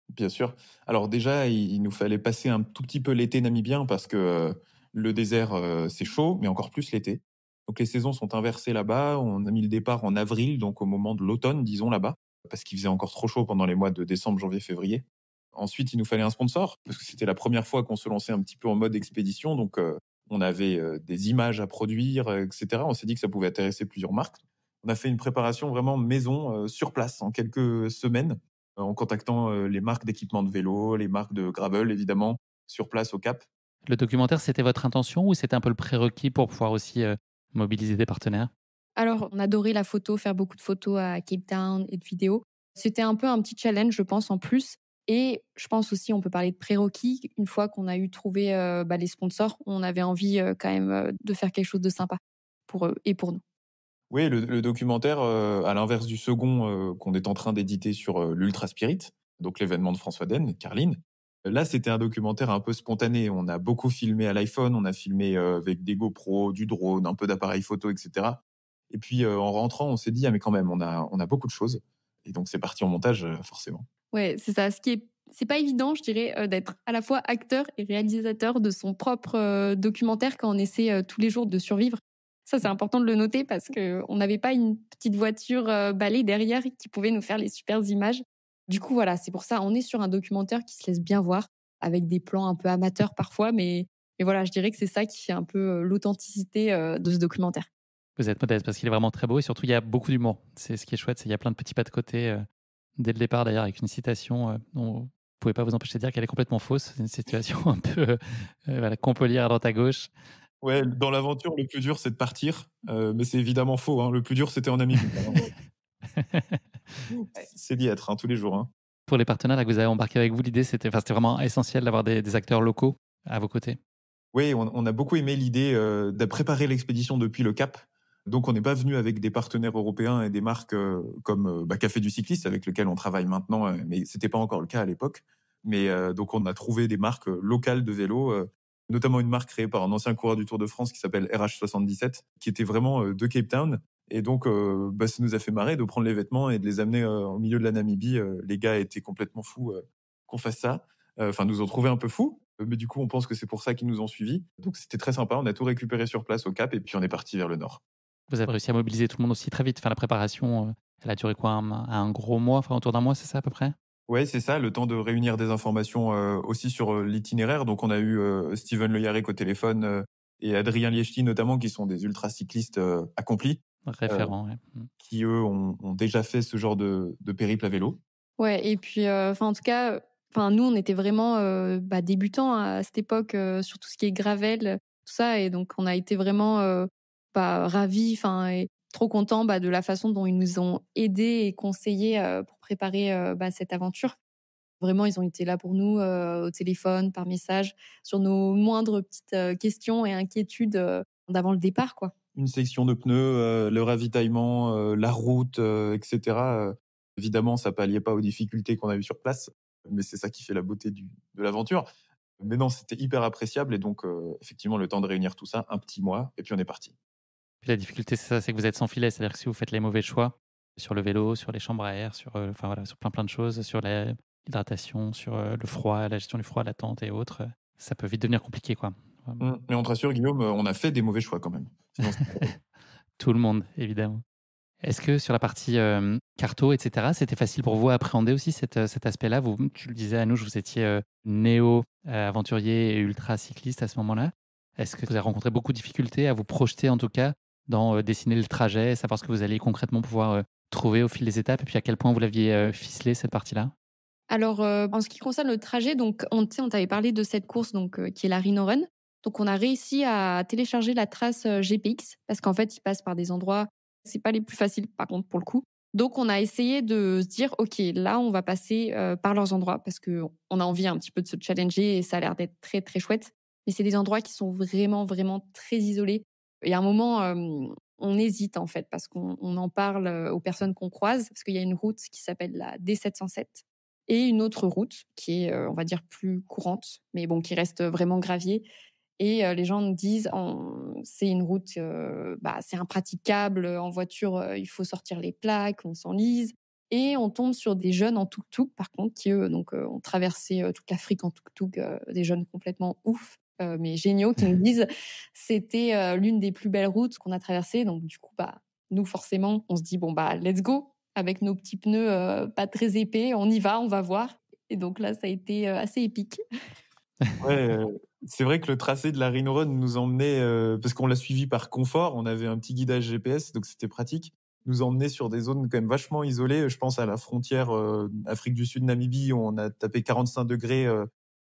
Bien sûr. Alors déjà, il nous fallait passer un tout petit peu l'été namibien parce que le désert, c'est chaud, mais encore plus l'été. Donc les saisons sont inversées là-bas. On a mis le départ en avril, donc au moment de l'automne, disons là-bas. parce qu'il faisait encore trop chaud pendant les mois de décembre, janvier, février. Ensuite, il nous fallait un sponsor, parce que c'était la première fois qu'on se lançait un petit peu en mode expédition. Donc, on avait des images à produire, etc. On s'est dit que ça pouvait intéresser plusieurs marques. On a fait une préparation vraiment maison, sur place, en quelques semaines, en contactant les marques d'équipements de vélo, les marques de gravel, évidemment, sur place au Cap. Le documentaire, c'était votre intention ou c'était un peu le prérequis pour pouvoir aussi mobiliser des partenaires? Alors, on adorait la photo, faire beaucoup de photos à Cape Town et de vidéos. C'était un peu un petit challenge, je pense, en plus. Et je pense aussi, on peut parler de prérequis. Une fois qu'on a eu trouvé les sponsors, on avait envie quand même de faire quelque chose de sympa pour eux et pour nous. Oui, le documentaire, à l'inverse du second qu'on est en train d'éditer sur l'Ultra Spirit, donc l'événement de François Den, Carline. Là, c'était un documentaire un peu spontané. On a beaucoup filmé à l'iPhone, on a filmé avec des GoPro, du drone, un peu d'appareil photo, etc. Et puis en rentrant, on s'est dit, ah mais quand même, on a beaucoup de choses. Et donc c'est parti en montage, forcément. Ouais, c'est ça. C'est pas évident, je dirais, d'être à la fois acteur et réalisateur de son propre documentaire quand on essaie tous les jours de survivre. Ça, c'est important de le noter parce qu'on n'avait pas une petite voiture balai derrière qui pouvait nous faire les super images. Du coup, voilà, c'est pour ça, on est sur un documentaire qui se laisse bien voir, avec des plans un peu amateurs parfois, mais voilà, je dirais que c'est ça qui fait un peu l'authenticité de ce documentaire. Vous êtes modeste parce qu'il est vraiment très beau et surtout il y a beaucoup d'humour. C'est ce qui est chouette, c'est qu'il y a plein de petits pas de côté dès le départ d'ailleurs avec une citation dont vous pouvez pas vous empêcher de dire qu'elle est complètement fausse. C'est une situation un peu voilà, qu'on peut lire à droite à gauche. Ouais, dans l'aventure, le plus dur, c'est de partir. Mais c'est évidemment faux, hein. Le plus dur, c'était en Namibie. C'est d'y être, hein, tous les jours, hein. Pour les partenaires là, que vous avez embarqués avec vous, l'idée c'était vraiment essentiel d'avoir des acteurs locaux à vos côtés. Oui, on a beaucoup aimé l'idée de préparer l'expédition depuis le Cap. Donc, on n'est pas venu avec des partenaires européens et des marques comme Café du Cycliste, avec lequel on travaille maintenant, mais c'était pas encore le cas à l'époque. Mais donc, on a trouvé des marques locales de vélo, notamment une marque créée par un ancien coureur du Tour de France qui s'appelle RH77, qui était vraiment de Cape Town. Et donc, ça nous a fait marrer de prendre les vêtements et de les amener au milieu de la Namibie. Les gars étaient complètement fous qu'on fasse ça. Enfin, nous ont trouvé un peu fous. Mais du coup, on pense que c'est pour ça qu'ils nous ont suivis. Donc, c'était très sympa. On a tout récupéré sur place au Cap et puis on est parti vers le nord. Vous avez réussi à mobiliser tout le monde aussi très vite. Enfin, la préparation, elle a duré quoi, un gros mois, enfin autour d'un mois, c'est ça à peu près? Ouais, c'est ça, le temps de réunir des informations aussi sur l'itinéraire. Donc, on a eu Steven Le Yarrick au téléphone et Adrien Liechti notamment, qui sont des ultracyclistes accomplis, euh, Référent, ouais. qui eux ont déjà fait ce genre de périple à vélo. Ouais, et puis, en tout cas, nous, on était vraiment débutants à cette époque sur tout ce qui est gravel, tout ça, et donc on a été vraiment ravis, et trop contents de la façon dont ils nous ont aidés et conseillés pour préparer cette aventure. Vraiment, ils ont été là pour nous au téléphone, par message, sur nos moindres petites questions et inquiétudes d'avant le départ, quoi. Une section de pneus, le ravitaillement, la route, etc. Évidemment, ça palliait pas aux difficultés qu'on a eues sur place, mais c'est ça qui fait la beauté de l'aventure. Mais non, c'était hyper appréciable et donc effectivement, le temps de réunir tout ça, un petit mois, et puis on est parti. Puis la difficulté, c'est ça, c'est que vous êtes sans filet. C'est-à-dire que si vous faites les mauvais choix sur le vélo, sur les chambres à air, sur, enfin voilà, sur plein de choses, sur l'hydratation, sur le froid, la gestion du froid, la tente et autres, ça peut vite devenir compliqué, quoi. Mais on te rassure, Guillaume, on a fait des mauvais choix quand même. Sinon, Tout le monde, évidemment. Est-ce que sur la partie carto, etc., c'était facile pour vous à appréhender aussi cet aspect-là? Vous, tu le disais à nous, vous étiez néo-aventurier et ultra-cycliste à ce moment-là. Est-ce que vous avez rencontré beaucoup de difficultés à vous projeter, en tout cas, dans dessiner le trajet, savoir ce que vous alliez concrètement pouvoir trouver au fil des étapes, et puis à quel point vous l'aviez ficelé, cette partie-là? Alors, en ce qui concerne le trajet, donc on t'avait parlé de cette course donc qui est la Rhino Run. Donc on a réussi à télécharger la trace, GPX parce qu'en fait, ils passent par des endroits, c'est pas les plus faciles par contre pour le coup. Donc on a essayé de se dire: «OK, là, on va passer, par leurs endroits» parce qu'on a envie un petit peu de se challenger et ça a l'air d'être très, très chouette. Mais c'est des endroits qui sont vraiment, vraiment très isolés et à un moment, on hésite en fait parce qu'on en parle, aux personnes qu'on croise parce qu'il y a une route qui s'appelle la D707 et une autre route qui est, on va dire plus courante, mais bon, qui reste vraiment gravier et les gens nous disent c'est une route, c'est impraticable, en voiture, il faut sortir les plaques, on s'enlise et on tombe sur des jeunes en tuk-tuk par contre qui eux donc ont traversé, toute l'Afrique en tuk-tuk, des jeunes complètement ouf, mais géniaux qui nous disent: «C'était, l'une des plus belles routes qu'on a traversées» donc du coup, nous forcément, on se dit: «Bon let's go!» avec nos petits pneus pas très épais. On y va, on va voir. Et donc là, ça a été assez épique. Ouais, c'est vrai que le tracé de la Rhino Run nous emmenait, parce qu'on l'a suivi par confort, on avait un petit guidage GPS, donc c'était pratique, nous emmenait sur des zones quand même vachement isolées. Je pense à la frontière Afrique du Sud-Namibie, où on a tapé 45 degrés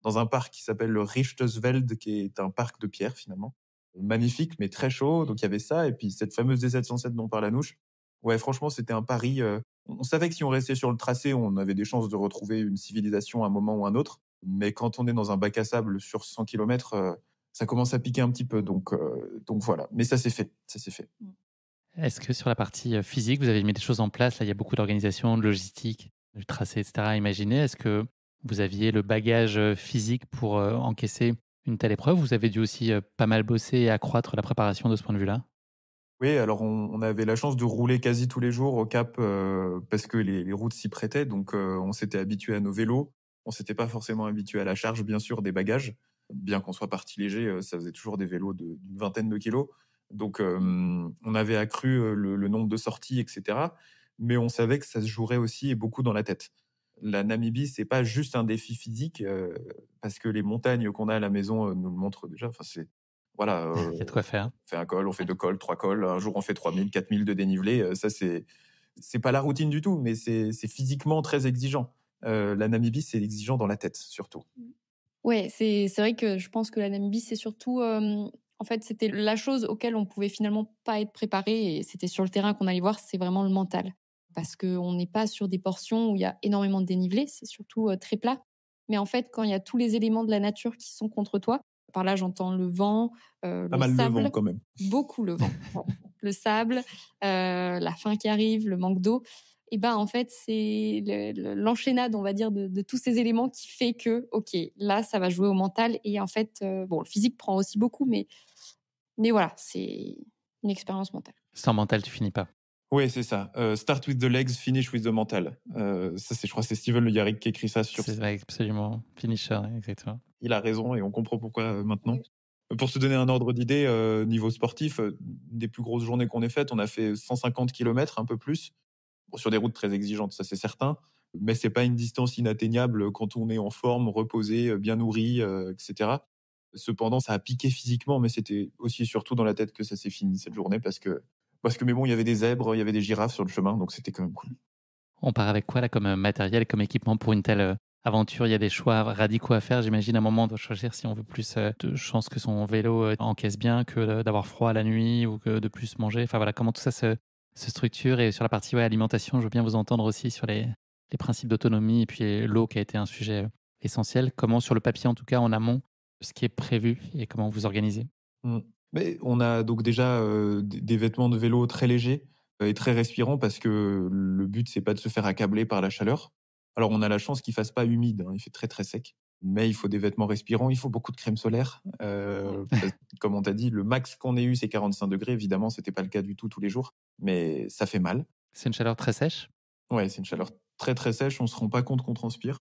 dans un parc qui s'appelle le Richtesveld, qui est un parc de pierre finalement. Magnifique, mais très chaud, donc il y avait ça, et puis cette fameuse D707 dont parle Anouche. Ouais, franchement, c'était un pari. On savait que si on restait sur le tracé, on avait des chances de retrouver une civilisation à un moment ou un autre. Mais quand on est dans un bac à sable sur 100 km, ça commence à piquer un petit peu. Donc voilà. Mais ça s'est fait. Ça s'est fait. Est-ce que sur la partie physique, vous avez mis des choses en place? Là, il y a beaucoup d'organisation, de logistique, du tracé, etc. Imaginez, est-ce que vous aviez le bagage physique pour encaisser une telle épreuve? Vous avez dû aussi pas mal bosser et accroître la préparation de ce point de vue-là? Oui, alors on avait la chance de rouler quasi tous les jours au Cap parce que les routes s'y prêtaient. Donc on s'était habitué à nos vélos. On s'était pas forcément habitué à la charge, bien sûr, des bagages. Bien qu'on soit parti léger, ça faisait toujours des vélos d'une vingtaine de kilos. Donc on avait accru le nombre de sorties, etc. Mais on savait que ça se jouerait aussi et beaucoup dans la tête. La Namibie, c'est pas juste un défi physique parce que les montagnes qu'on a à la maison nous le montrent déjà. Enfin, c'est voilà, Il y a de quoi faire. on fait un col, on fait 2 cols, 3 cols. Un jour, on fait 3000, 4000 de dénivelé. Ça, c'est pas la routine du tout, mais c'est physiquement très exigeant. La Namibie, c'est exigeant dans la tête, surtout. Ouais, c'est vrai que je pense que la Namibie, c'est surtout, en fait, c'était la chose auquel on pouvait finalement pas être préparé et c'était sur le terrain qu'on allait voir, c'est vraiment le mental. Parce qu'on n'est pas sur des portions où il y a énormément de dénivelé, c'est surtout, très plat. Mais en fait, quand il y a tous les éléments de la nature qui sont contre toi, par là, j'entends le vent, Pas le mal le vent, sable, quand même. beaucoup le vent, ouais. Le sable, la faim qui arrive, le manque d'eau. Et ben, en fait, c'est l'enchaînade, on va dire, de tous ces éléments qui fait que, OK, là, ça va jouer au mental. Et en fait, bon, le physique prend aussi beaucoup, mais voilà, c'est une expérience mentale. Sans mental, tu finis pas. Oui, c'est ça. Start with the legs, finish with the mental. Ça, je crois que c'est Steven Le Yarrick qui écrit ça sur. C'est vrai, absolument. Finisher, exactement. Il a raison et on comprend pourquoi maintenant. Pour se donner un ordre d'idée, niveau sportif, des plus grosses journées qu'on ait faites, on a fait 150 km, un peu plus. Bon, sur des routes très exigeantes, ça c'est certain, mais c'est pas une distance inatteignable quand on est en forme, reposé, bien nourri, etc. Cependant, ça a piqué physiquement, mais c'était aussi et surtout dans la tête que ça s'est fini cette journée parce que mais bon, il y avait des zèbres, il y avait des girafes sur le chemin, donc c'était quand même cool. On part avec quoi là comme matériel, comme équipement pour une telle aventure? Il y a des choix radicaux à faire. J'imagine à un moment on doit choisir si on veut plus de chance que son vélo encaisse bien, que d'avoir froid la nuit ou que de plus manger. Enfin voilà, comment tout ça se structure. Et sur la partie alimentation, je veux bien vous entendre aussi sur les principes d'autonomie et puis l'eau qui a été un sujet essentiel. Comment sur le papier en tout cas en amont, ce qui est prévu et comment vous organisez? Mmh. Mais on a donc déjà des vêtements de vélo très légers et très respirants parce que le but, c'est pas de se faire accabler par la chaleur. Alors, on a la chance qu'il fasse pas humide, hein, il fait très très sec, mais il faut des vêtements respirants, il faut beaucoup de crème solaire. Comme on t'a dit, le max qu'on ait eu, c'est 45 degrés. Évidemment, c'était pas le cas du tout tous les jours, mais ça fait mal. C'est une chaleur très sèche. Ouais, c'est une chaleur très très sèche, on se rend pas compte qu'on transpire.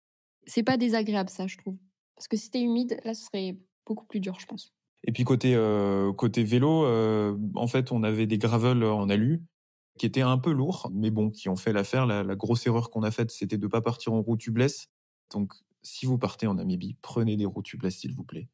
C'est pas désagréable, ça, je trouve. Parce que si c'était humide, là, ce serait beaucoup plus dur, je pense. Et puis côté vélo, en fait, on avait des gravels en alu qui étaient un peu lourds, mais bon, qui ont fait l'affaire. La grosse erreur qu'on a faite, c'était de ne pas partir en roue tubeless. Donc, si vous partez en Namibie, prenez des roues tubeless, s'il vous plaît.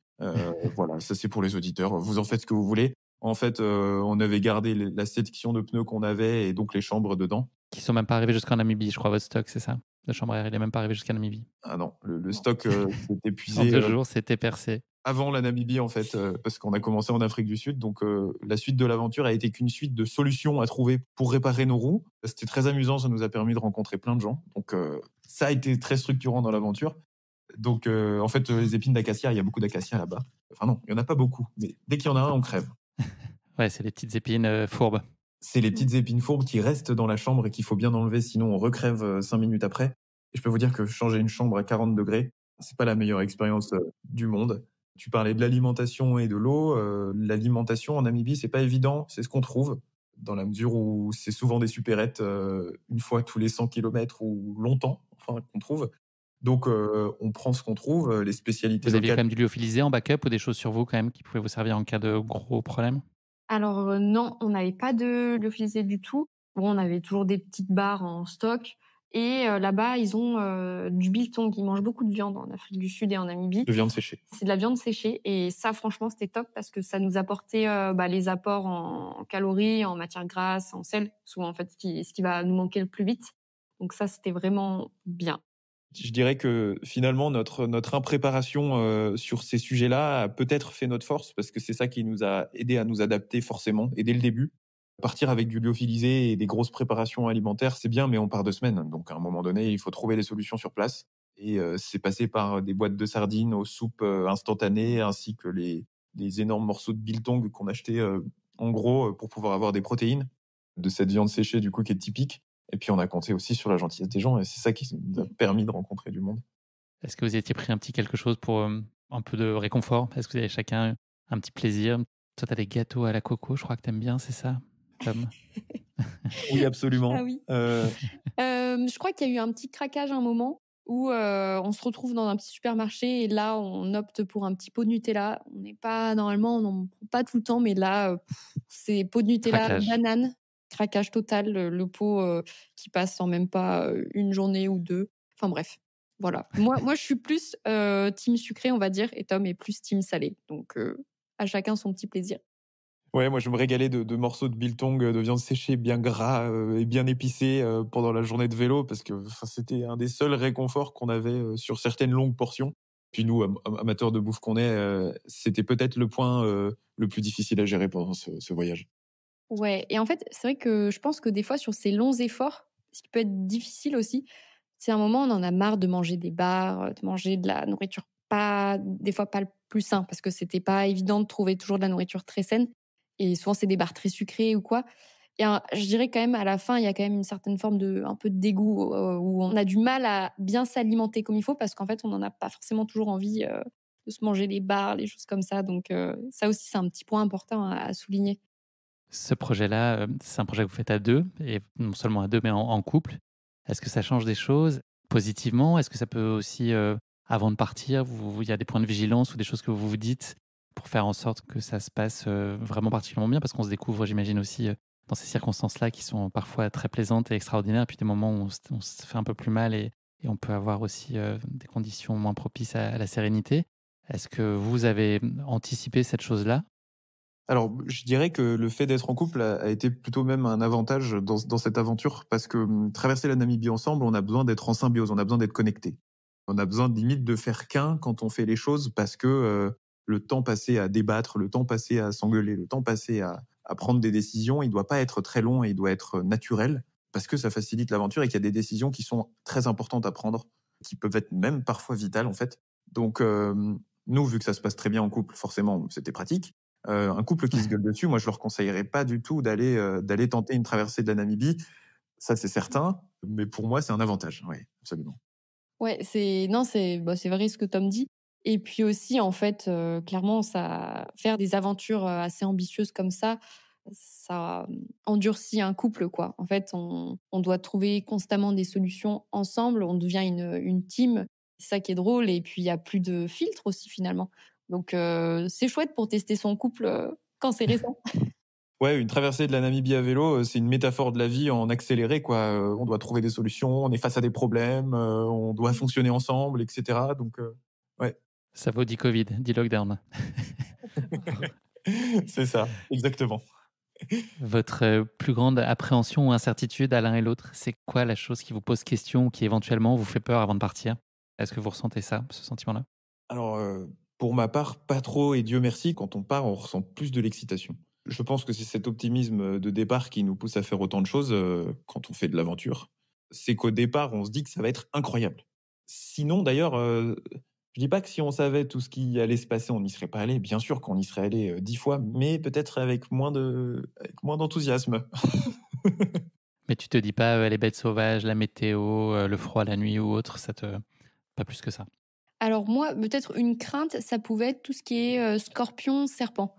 Voilà, ça c'est pour les auditeurs. Vous en faites ce que vous voulez. En fait, on avait gardé la sélection de pneus qu'on avait et donc les chambres dedans. Qui sont même pas arrivés jusqu'en Namibie, je crois, votre stock, c'est ça? De chambre à air, il est même pas arrivé jusqu'à Namibie. Ah non, le stock s'est En épuisé 2 jours, c'était percé. avant la Namibie, en fait, parce qu'on a commencé en Afrique du Sud. Donc, la suite de l'aventure a été qu'une suite de solutions à trouver pour réparer nos roues. C'était très amusant, ça nous a permis de rencontrer plein de gens. Donc, ça a été très structurant dans l'aventure. Donc, en fait, les épines d'acacia, il y a beaucoup d'acacia là-bas. Enfin non, il n'y en a pas beaucoup, mais dès qu'il y en a un, on crève. Ouais, c'est les petites épines fourbes. C'est les petites épines fourbes qui restent dans la chambre et qu'il faut bien enlever, sinon on recrève 5 minutes après. Et je peux vous dire que changer une chambre à 40 degrés, c'est pas la meilleure expérience du monde. Tu parlais de l'alimentation et de l'eau. L'alimentation en Namibie, c'est pas évident, c'est ce qu'on trouve, dans la mesure où c'est souvent des supérettes une fois tous les 100 km ou longtemps, enfin, qu'on trouve. Donc, on prend ce qu'on trouve, les spécialités Vous aviez quand locales. même du lyophilisé en backup ou des choses sur vous quand même qui pouvaient vous servir en cas de gros problème? Alors non, on n'avait pas de lyophilisé du tout. Bon, on avait toujours des petites barres en stock et là-bas, ils ont, du biltong. Ils mangent beaucoup de viande en Afrique du Sud et en Namibie. De viande séchée. C'est de la viande séchée et ça, franchement, c'était top parce que ça nous apportait, les apports en calories, en matières grasses, en sel, souvent, en fait, ce qui va nous manquer le plus vite. Donc ça, c'était vraiment bien. Je dirais que finalement notre impréparation, sur ces sujets-là a peut-être fait notre force parce que c'est ça qui nous a aidés à nous adapter forcément et dès le début. Partir avec du lyophilisé et des grosses préparations alimentaires, c'est bien, mais on part 2 semaines. Donc à un moment donné, il faut trouver des solutions sur place et c'est passé par des boîtes de sardines aux soupes, instantanées ainsi que les énormes morceaux de biltong qu'on achetait, en gros, pour pouvoir avoir des protéines de cette viande séchée du coup qui est typique. Et puis on a compté aussi sur la gentillesse des gens et c'est ça qui nous a permis de rencontrer du monde. Est-ce que vous étiez pris un petit quelque chose pour un peu de réconfort? Est-ce que vous avez chacun un petit plaisir? Toi, tu as des gâteaux à la coco, je crois que tu aimes bien, c'est ça, Tom? Oui, Ah absolument. oui. Je crois qu'il y a eu un petit craquage à un moment où, on se retrouve dans un petit supermarché et là, on opte pour un petit pot de Nutella. On n'est pas normalement, on n'en prend pas tout le temps, mais là, c'est pot de Nutella, Craquage. banane, craquage total, le pot, qui passe en même pas, 1 journée ou 2. Enfin bref, voilà. Moi, je suis plus, team sucré, on va dire et Tom est plus team salé. Donc, à chacun son petit plaisir. Ouais, moi je me régalais de morceaux de biltong, de viande séchée bien gras, et bien épicés, pendant la journée de vélo parce que, enfin, c'était un des seuls réconforts qu'on avait, sur certaines longues portions. Puis nous, amateurs de bouffe qu'on est, c'était peut-être le point, le plus difficile à gérer pendant ce voyage. Ouais et en fait, c'est vrai que je pense que des fois sur ces longs efforts, ce qui peut être difficile aussi, c'est un moment, on en a marre de manger des bars, de manger de la nourriture pas des fois pas le plus sain parce que c'était pas évident de trouver toujours de la nourriture très saine et souvent c'est des bars très sucrés ou quoi et je dirais quand même à la fin, il y a quand même une certaine forme de un peu de dégoût, où on a du mal à bien s'alimenter comme il faut parce qu'en fait, on n'en a pas forcément toujours envie, de se manger les bars, les choses comme ça donc ça aussi, c'est un petit point important à souligner. Ce projet-là, c'est un projet que vous faites à 2 et non seulement à 2 mais en couple. Est-ce que ça change des choses positivement? Est-ce que ça peut aussi, avant de partir, il y a des points de vigilance ou des choses que vous vous dites pour faire en sorte que ça se passe, vraiment particulièrement bien? Parce qu'on se découvre, j'imagine aussi, dans ces circonstances-là qui sont parfois très plaisantes et extraordinaires, puis des moments où on se fait un peu plus mal et on peut avoir aussi, des conditions moins propices à la sérénité. Est-ce que vous avez, anticipé cette chose-là? Alors, je dirais que le fait d'être en couple a été plutôt même un avantage dans cette aventure parce que, traverser la Namibie ensemble, on a besoin d'être en symbiose, on a besoin d'être connectés. On a besoin limite de faire qu'un quand on fait les choses parce que, le temps passé à débattre, le temps passé à s'engueuler, le temps passé à prendre des décisions, il doit pas être très long et il doit être naturel parce que ça facilite l'aventure et qu'il y a des décisions qui sont très importantes à prendre, qui peuvent être même parfois vitales, en fait. Donc, nous, vu que ça se passe très bien en couple, forcément, c'était pratique. Un couple qui se gueule dessus, moi, je leur conseillerais pas du tout d'aller tenter une traversée de la Namibie. Ça, c'est certain, mais pour moi, c'est un avantage. Oui, absolument. Ouais, c'est vrai ce que Tom dit et puis aussi, en fait, clairement, ça faire des aventures, assez ambitieuses comme ça, endurcit un couple, quoi. En fait, on doit trouver constamment des solutions ensemble, on devient une team. C'est ça qui est drôle et puis il y a plus de filtre aussi, finalement. Donc c'est chouette pour tester son couple, quand c'est récent. Ouais, une traversée de la Namibie à vélo, c'est une métaphore de la vie en accéléré, quoi. On doit trouver des solutions, on est face à des problèmes, on doit fonctionner ensemble, et cetera. Donc, ouais, Ça vaut dit Covid, dit lockdown. c'est ça, exactement. Votre, plus grande appréhension ou incertitude à l'un et l'autre, c'est quoi la chose qui vous pose question ou qui éventuellement vous fait peur avant de partir? Est-ce que vous ressentez ça, ce sentiment-là? Alors, pour ma part, pas trop et Dieu merci, quand on part, on ressent plus de l'excitation. Je pense que c'est cet optimisme, de départ qui nous pousse à faire autant de choses, quand on fait de l'aventure. C'est qu'au départ, on se dit que ça va être incroyable. Sinon d'ailleurs, je dis pas que si on savait tout ce qui allait se passer, on n'y serait pas allé. Bien sûr qu'on y serait allé, 10 fois, mais peut-être avec moins d'enthousiasme. Mais tu te dis pas, les bêtes sauvages, la météo, le froid la nuit ou autre, ça te pas plus que ça? Alors moi, peut-être une crainte, ça pouvait être tout ce qui est, scorpion, serpent.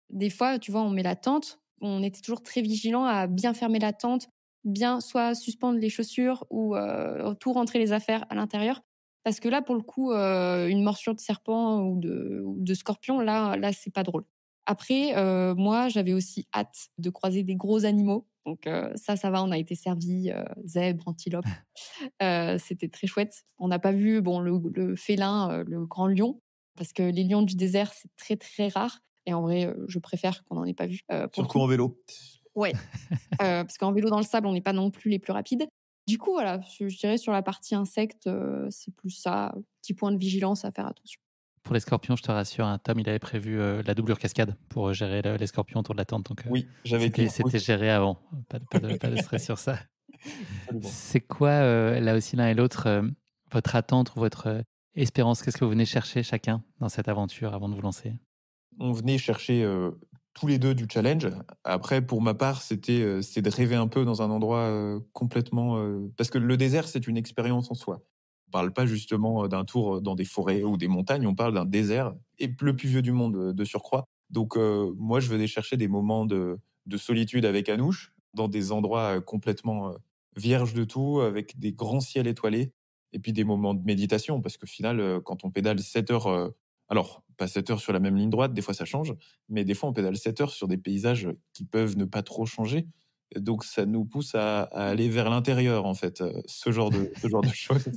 Des fois, tu vois, on met la tente, on était toujours très vigilant à bien fermer la tente, bien soit suspendre les chaussures ou tout rentrer les affaires à l'intérieur. Parce que là, pour le coup, une morsure de serpent ou de scorpion, là, c'est pas drôle. Après, moi, j'avais aussi hâte de croiser des gros animaux. Donc ça va, on a été servis, zèbres, antilopes. C'était très chouette. On n'a pas vu le félin, le grand lion, parce que les lions du désert, c'est très, très rare. Et en vrai, je préfère qu'on n'en ait pas vu. Surtout en vélo. Ouais, parce qu'en vélo dans le sable, on n'est pas non plus les plus rapides. Du coup, voilà, je dirais sur la partie insectes, c'est plus ça, petit point de vigilance à faire attention. Pour les scorpions, je te rassure, hein, Tom, il avait prévu la doublure cascade pour gérer les scorpions autour de la tente. Donc, Oui, j'avais été. c'était géré avant. Pas de stress sur ça. Absolument. C'est quoi, là aussi, l'un et l'autre, votre attente ou votre espérance? Qu'est-ce que vous venez chercher chacun dans cette aventure avant de vous lancer? On venait chercher tous les deux du challenge. Après, pour ma part, c'est de rêver un peu dans un endroit complètement... Parce que le désert, c'est une expérience en soi. On parle pas justement d'un tour dans des forêts ou des montagnes, on parle d'un désert, et le plus vieux du monde de surcroît. Donc moi, je venais chercher des moments de solitude avec Anouche, dans des endroits complètement vierges de tout, avec des grands ciels étoilés, et puis des moments de méditation, parce qu'au final, quand on pédale 7 heures... alors, pas 7 heures sur la même ligne droite, des fois ça change, mais des fois on pédale 7 heures sur des paysages qui peuvent ne pas trop changer. Donc ça nous pousse à aller vers l'intérieur, en fait, ce genre de choses.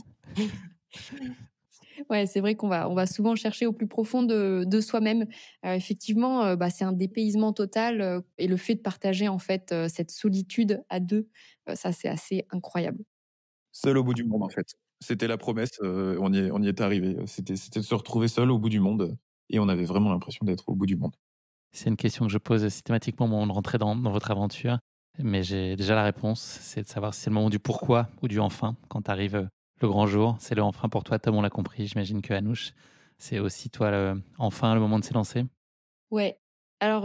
Ouais, c'est vrai qu'on va souvent chercher au plus profond de soi-même. Effectivement, c'est un dépaysement total, et le fait de partager, en fait, cette solitude à 2, ça, c'est assez incroyable. Seul au bout du monde, en fait. C'était la promesse, on y est arrivé. C'était de se retrouver seul au bout du monde, et on avait vraiment l'impression d'être au bout du monde. C'est une question que je pose systématiquement au moment de rentrer dans votre aventure, mais j'ai déjà la réponse. C'est de savoir si c'est le moment du pourquoi ou du enfin quand arrive le grand jour. C'est le enfin pour toi, Tom, on l'a compris. J'imagine que Anouche, c'est aussi toi enfin le moment de s'élancer. Ouais. Alors,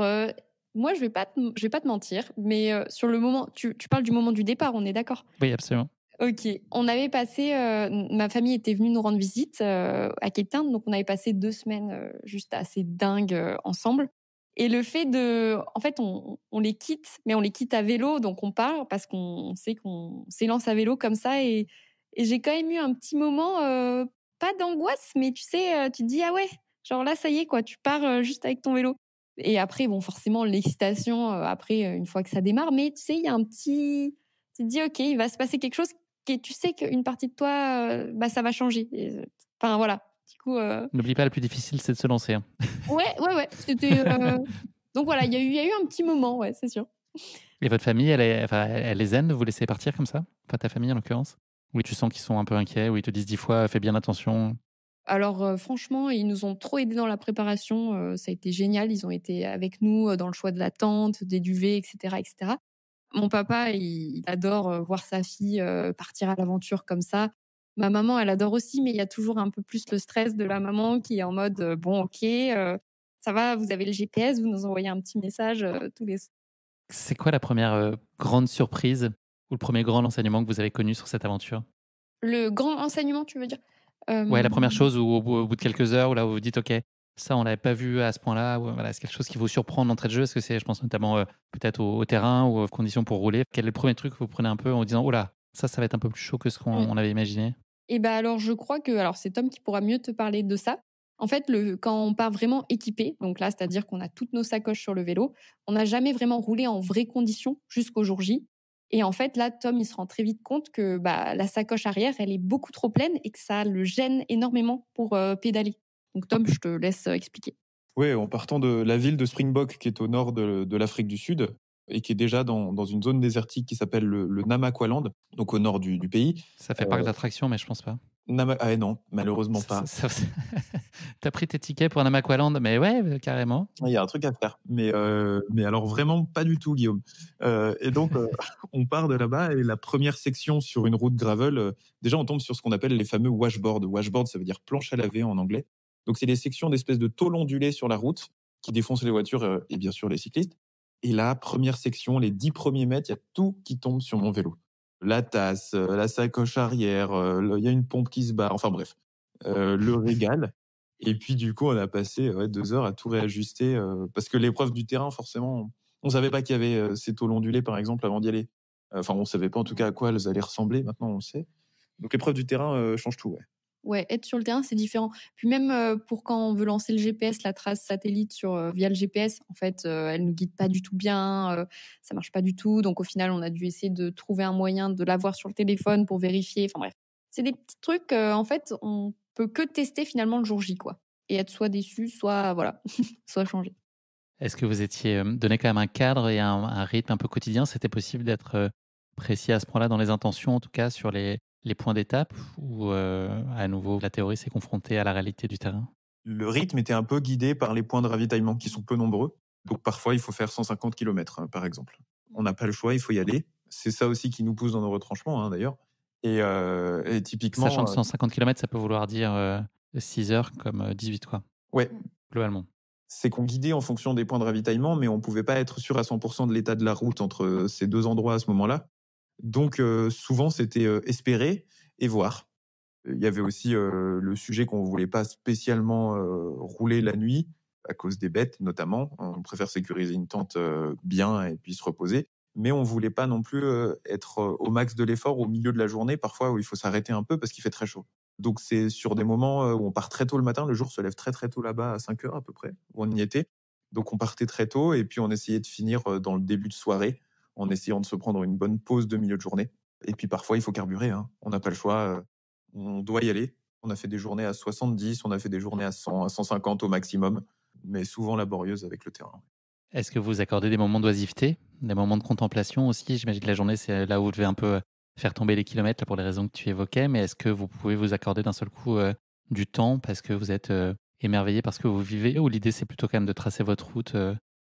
moi, je vais pas te mentir, mais, sur le moment tu parles du moment du départ, on est d'accord? Oui, absolument. OK. On avait passé, ma famille était venue nous rendre visite, à Cape Town, donc on avait passé 2 semaines, juste assez dingues, ensemble. Et le fait en fait, on les quitte, mais on les quitte à vélo, donc on part parce qu'on sait qu'on s'élance à vélo comme ça. Et j'ai quand même eu un petit moment, pas d'angoisse, mais tu sais, tu te dis: «Ah ouais, genre là, ça y est quoi, tu pars, juste avec ton vélo». Et après, bon, forcément, l'excitation, après, une fois que ça démarre, mais tu sais, il y a un petit tu te dis: «OK, il va se passer quelque chose», et tu sais qu'une partie de toi, ça va changer. Enfin voilà, du coup, N'oublie pas, le plus difficile, c'est de se lancer, hein. ouais, c'était, donc voilà, il y a eu un petit moment, ouais, c'est sûr. Et votre famille, elle est zen de vous laisser partir comme ça? Enfin, ta famille en l'occurrence? Oui, tu sens qu'ils sont un peu inquiets, ou ils te disent 10 fois: «Fais bien attention». Alors, franchement, ils nous ont trop aidés dans la préparation, ça a été génial. Ils ont été avec nous, dans le choix de la tente, des duvets, et cetera, et cetera. Mon papa, il adore, voir sa fille, partir à l'aventure comme ça. Ma maman, elle adore aussi, mais il y a toujours un peu plus le stress de la maman qui est en mode, «Bon, OK, ça va, vous avez le GPS, vous nous envoyez un petit message, tous les». C'est quoi la première grande surprise ou le premier grand enseignement que vous avez connu sur cette aventure? Le grand enseignement, tu veux dire? Ouais, la première Hem chose où au bout de quelques heures, où là, vous vous dites: «OK, ça, on l'avait pas vu à ce point-là», ou voilà, c'est quelque chose qui vous surprend d'entrée de jeu? Est-ce que c'est, je pense notamment, peut-être au terrain ou aux conditions pour rouler? Quel est le premier truc que vous prenez un peu en vous disant: «Oh là, ça va être un peu plus chaud que ce qu'on Mmh. on avait imaginé»? Et alors je crois que, alors c'est Tom qui pourra mieux te parler de ça. En fait, quand on part vraiment équipé, donc là, c'est-à-dire qu'on a toutes nos sacoches sur le vélo, on n'a jamais vraiment roulé en vraies conditions jusqu'au jour J. Et en fait, là, Tom, il se rend très vite compte que, la sacoche arrière, elle est beaucoup trop pleine et que ça le gêne énormément pour, pédaler. Donc Tom, je te laisse, expliquer. Ouais, en partant de la ville de Springbok, qui est au nord de l'Afrique du Sud, et qui est déjà dans une zone désertique qui s'appelle le Namakwaland, donc au nord du pays. Ça fait parc d'attractions, mais je pense pas. Ah non, malheureusement Ça pas. ça ça Tu pris tes tickets pour un Namaqualand? Mais ouais, carrément. Il y a un truc à faire, mais alors vraiment pas du tout, Guillaume. Et donc, on part de là-bas, et la première section sur une route gravel, déjà on tombe sur ce qu'on appelle les fameux washboards. Washboard, ça veut dire planche à laver en anglais. Donc c'est des sections d'espèces de tôle ondulée sur la route qui défoncent les voitures, et bien sûr les cyclistes. Et la première section, les 10 premiers mètres, il y a tout qui tombe sur mon vélo. La tasse, la sacoche arrière, il y a une pompe qui se barre, enfin bref, le régal. Et puis du coup, on a passé 2 heures à tout réajuster, parce que l'épreuve du terrain, forcément, on savait pas qu'il y avait ces tôles ondulées, par exemple, avant d'y aller. Enfin, on savait pas en tout cas à quoi elles allaient ressembler. Maintenant, on le sait. Donc l'épreuve du terrain change tout, ouais. Ouais, être sur le terrain, c'est différent. Puis même, pour quand on veut lancer le GPS, la trace satellite via le GPS, en fait, elle nous guide pas du tout bien, ça marche pas du tout. Donc au final, on a dû essayer de trouver un moyen de l'avoir sur le téléphone pour vérifier. Enfin bref, c'est des petits trucs, en fait, on peut que tester finalement le jour J, quoi, et être soit déçu, soit voilà, soit changer. Est-ce que vous étiez, donné quand même un cadre et un rythme un peu quotidien? C'était possible d'être, précis à ce point-là dans les intentions, en tout cas sur les points d'étape ou, à nouveau la théorie s'est confrontée à la réalité du terrain? Le rythme était un peu guidé par les points de ravitaillement qui sont peu nombreux. Donc parfois, il faut faire 150 km, par exemple. On n'a pas le choix, il faut y aller. C'est ça aussi qui nous pousse dans nos retranchements, hein, d'ailleurs. Et Sachant typiquement, que 150 kilomètres, ça peut vouloir dire, 6 heures comme, 18 quoi, ouais, globalement. c'est qu'on guidait en fonction des points de ravitaillement, mais on pouvait pas être sûr à 100% de l'état de la route entre ces deux endroits à ce moment-là. Donc souvent, c'était espérer et voir. Il y avait aussi le sujet qu'on voulait pas spécialement rouler la nuit à cause des bêtes notamment. On préfère sécuriser une tente bien et puis se reposer. Mais on voulait pas non plus être au max de l'effort au milieu de la journée, parfois où il faut s'arrêter un peu parce qu'il fait très chaud. Donc c'est sur des moments où on part très tôt le matin, le jour se lève très très tôt là-bas à 5 heures à peu près, où on y était. Donc on partait très tôt et puis on essayait de finir dans le début de soirée en essayant de se prendre une bonne pause de milieu de journée. Et puis parfois il faut carburer, hein. On n'a pas le choix, on doit y aller. On a fait des journées à 70, on a fait des journées à 100, à 150 au maximum, mais souvent laborieuses avec le terrain. Est-ce que vous accordez des moments d'oisiveté, des moments de contemplation aussi? J'imagine que la journée, c'est là où vous devez un peu, faire tomber les kilomètres là, pour les raisons que tu évoquais, mais est-ce que vous pouvez vous accorder d'un seul coup, du temps parce que vous êtes, émerveillé par ce que vous vivez? Ou l'idée, c'est plutôt quand même de tracer votre route,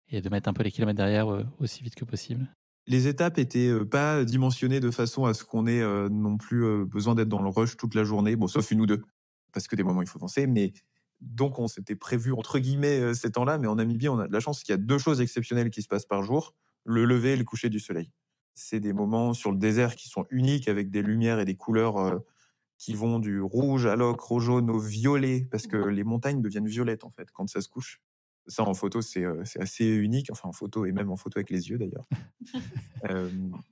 et de mettre un peu les kilomètres derrière, aussi vite que possible? Les étapes étaient pas dimensionnées de façon à ce qu'on ait non plus besoin d'être dans le rush toute la journée, bon, sauf une ou deux, parce que des moments il faut penser, mais donc on s'était prévu entre guillemets ces temps-là, mais en Namibie on a de la chance qu'il y a deux choses exceptionnelles qui se passent par jour, le lever et le coucher du soleil. C'est des moments sur le désert qui sont uniques avec des lumières et des couleurs qui vont du rouge à l'ocre, au jaune, au violet, parce que les montagnes deviennent violettes en fait quand ça se couche. Ça en photo c'est assez unique, enfin en photo et même en photo avec les yeux d'ailleurs.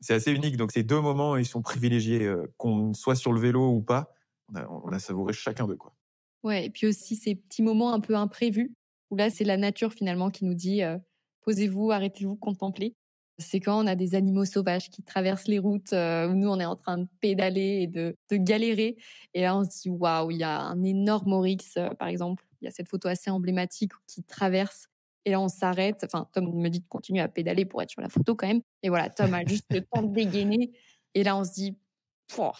C'est assez unique. Donc ces deux moments, ils sont privilégiés, qu'on soit sur le vélo ou pas. On a savouré chacun d'eux, quoi. Ouais, et puis aussi ces petits moments un peu imprévus, où là, c'est la nature finalement qui nous dit, «Posez-vous, arrêtez-vous, contemplez». C'est quand on a des animaux sauvages qui traversent les routes, où nous, on est en train de pédaler et de galérer, et là, on se dit: «Waouh!» Il y a un énorme oryx, par exemple. Il y a cette photo assez emblématique qui traverse, et là, on s'arrête. Enfin, Tom me dit de continuer à pédaler pour être sur la photo quand même, et voilà, Tom a juste le temps de dégainer, et là, on se dit: «Pouah!»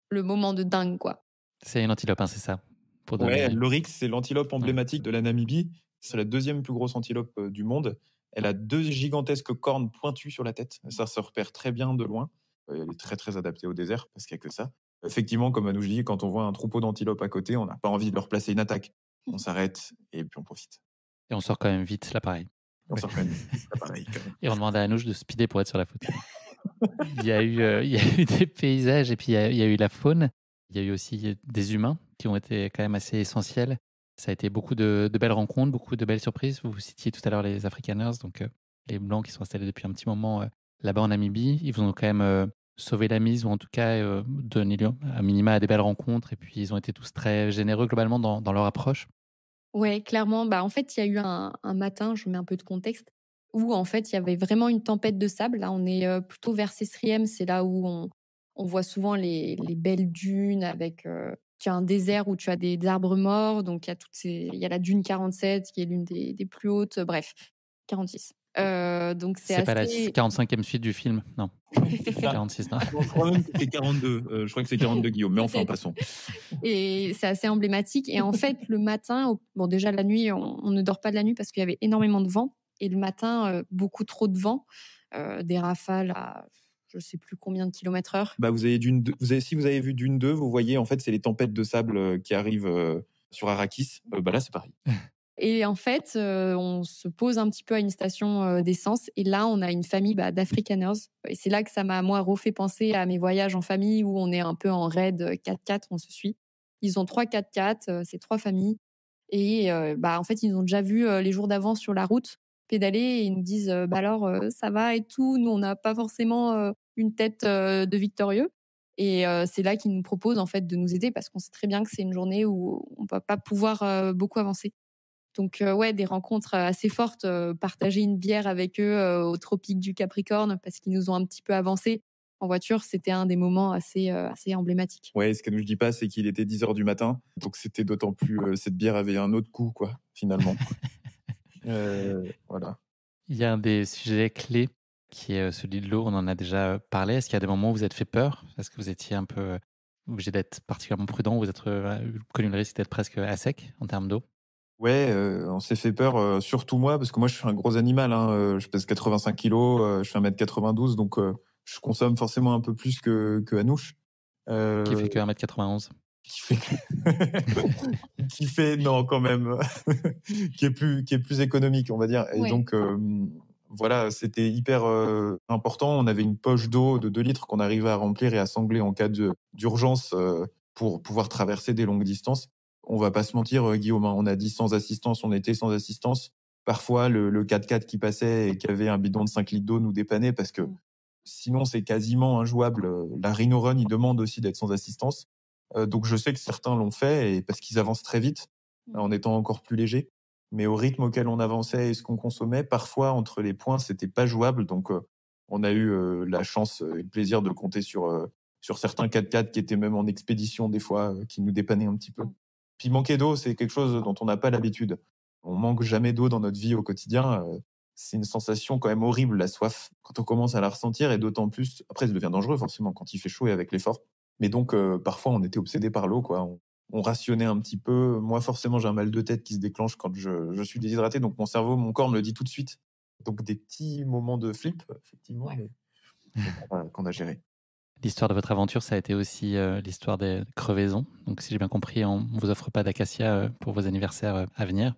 Le moment de dingue, quoi. C'est une antilope, hein, c'est ça? Pour Ouais, donner l'oryx, c'est l'antilope ouais. emblématique de la Namibie. C'est la deuxième plus grosse antilope du monde. Elle a deux gigantesques cornes pointues sur la tête. Ça se repère très bien de loin. Elle est très très adaptée au désert parce qu'il n'y a que ça. Effectivement, comme Anouche dit, quand on voit un troupeau d'antilopes à côté, on n'a pas envie de leur placer une attaque. On s'arrête et puis on profite. Et on sort quand même vite l'appareil. On Ouais. sort quand même. C'est pareil, quand même. Et on demande à Anouche de speeder pour être sur la photo. Il y a eu, il y a eu des paysages et puis il y a eu la faune. Il y a eu aussi des humains qui ont été quand même assez essentiels. Ça a été beaucoup de belles rencontres, beaucoup de belles surprises. Vous citiez tout à l'heure les Afrikaners, donc les Blancs qui sont installés depuis un petit moment, là-bas en Namibie. Ils vous ont quand même, sauvé la mise ou en tout cas, donné lieu à minima à des belles rencontres et puis ils ont été tous très généreux globalement dans leur approche. Ouais, clairement. Bah, en fait, il y a eu un matin, je mets un peu de contexte, où en fait, il y avait vraiment une tempête de sable. Là, on est plutôt vers Sesriem, c'est là où on voit souvent les belles dunes avec. Tu as un désert où tu as des arbres morts, donc il y a la dune 47 qui est l'une des plus hautes, bref, 46. Donc c'est C'est pas la assez. 45e suite du film, non. C'est 46, non? Je crois même que c'est 42. Je crois que c'est 42, Guillaume. Mais enfin, passons. Et c'est assez emblématique. Et en fait, le matin, bon, déjà la nuit, on ne dort pas de la nuit parce qu'il y avait énormément de vent. Et le matin, beaucoup trop de vent, des rafales à je sais plus combien de kilomètres heure. Bah, si vous avez vu Dune 2, vous voyez, en fait, c'est les tempêtes de sable qui arrivent sur Arrakis. Bah là, c'est pareil. Et en fait, on se pose un petit peu à une station d'essence. Et là, on a une famille d'Afrikaners. Et c'est là que ça m'a, moi, refait penser à mes voyages en famille où on est un peu en raid 4x4, on se suit. Ils ont 3 4x4, c'est 3 familles. Et bah, en fait, ils ont déjà vu, les jours d'avant sur la route pédaler, et ils nous disent, «Bah, alors, ça va et tout?» Nous, on n'a pas forcément, une tête, de victorieux. Et c'est là qu'ils nous proposent en fait de nous aider parce qu'on sait très bien que c'est une journée où on va pas pouvoir beaucoup avancer. Donc ouais, des rencontres assez fortes, partager une bière avec eux, au tropique du Capricorne parce qu'ils nous ont un petit peu avancé en voiture, c'était un des moments assez emblématiques. Ouais, ce qu'elle nous dit pas, c'est qu'il était 10 heures du matin. Donc c'était d'autant plus, cette bière avait un autre goût, quoi, finalement. Voilà. Il y a un des sujets clés qui est, celui de l'eau, on en a déjà, parlé. Est-ce qu'il y a des moments où vous êtes fait peur? Est-ce que vous étiez un peu, obligé d'être particulièrement prudent? Vous êtes, connu le risque d'être presque à sec en termes d'eau? Ouais, on s'est fait peur, surtout moi, parce que moi je suis un gros animal, hein, je pèse 85 kilos, je fais 1,92 m, donc je consomme forcément un peu plus que Anouche. Qui fait Heu, que 1,91 m? qui fait qui fait non quand même, qui est plus économique, on va dire et Ouais. donc voilà, c'était hyper, important. On avait une poche d'eau de 2 litres qu'on arrivait à remplir et à sangler en cas d'urgence, pour pouvoir traverser des longues distances. On va pas se mentir, Guillaume, hein, on a dit sans assistance, on était sans assistance. Parfois, le 4x4 qui passait et qui avait un bidon de 5 litres d'eau nous dépannait parce que Mmh. sinon, c'est quasiment injouable. La Rhino Run, ils demandent aussi d'être sans assistance. Donc je sais que certains l'ont fait et parce qu'ils avancent très vite, en étant encore plus légers. Mais au rythme auquel on avançait et ce qu'on consommait, parfois entre les points, c'était pas jouable. Donc on a eu la chance et le plaisir de compter sur certains 4x4 qui étaient même en expédition des fois, qui nous dépannaient un petit peu. Puis manquer d'eau, c'est quelque chose dont on n'a pas l'habitude. On manque jamais d'eau dans notre vie au quotidien. C'est une sensation quand même horrible, la soif, quand on commence à la ressentir et d'autant plus après ça devient dangereux forcément quand il fait chaud et avec l'effort. Mais donc parfois on était obsédé par l'eau quoi, on rationnait un petit peu. Moi forcément j'ai un mal de tête qui se déclenche quand je suis déshydraté, donc mon cerveau, mon corps me le dit tout de suite. Donc des petits moments de flip effectivement, Ouais. mais qu'on a géré. L'histoire de votre aventure, ça a été aussi, l'histoire des crevaisons. Donc si j'ai bien compris, on vous offre pas d'acacia, pour vos anniversaires, à venir.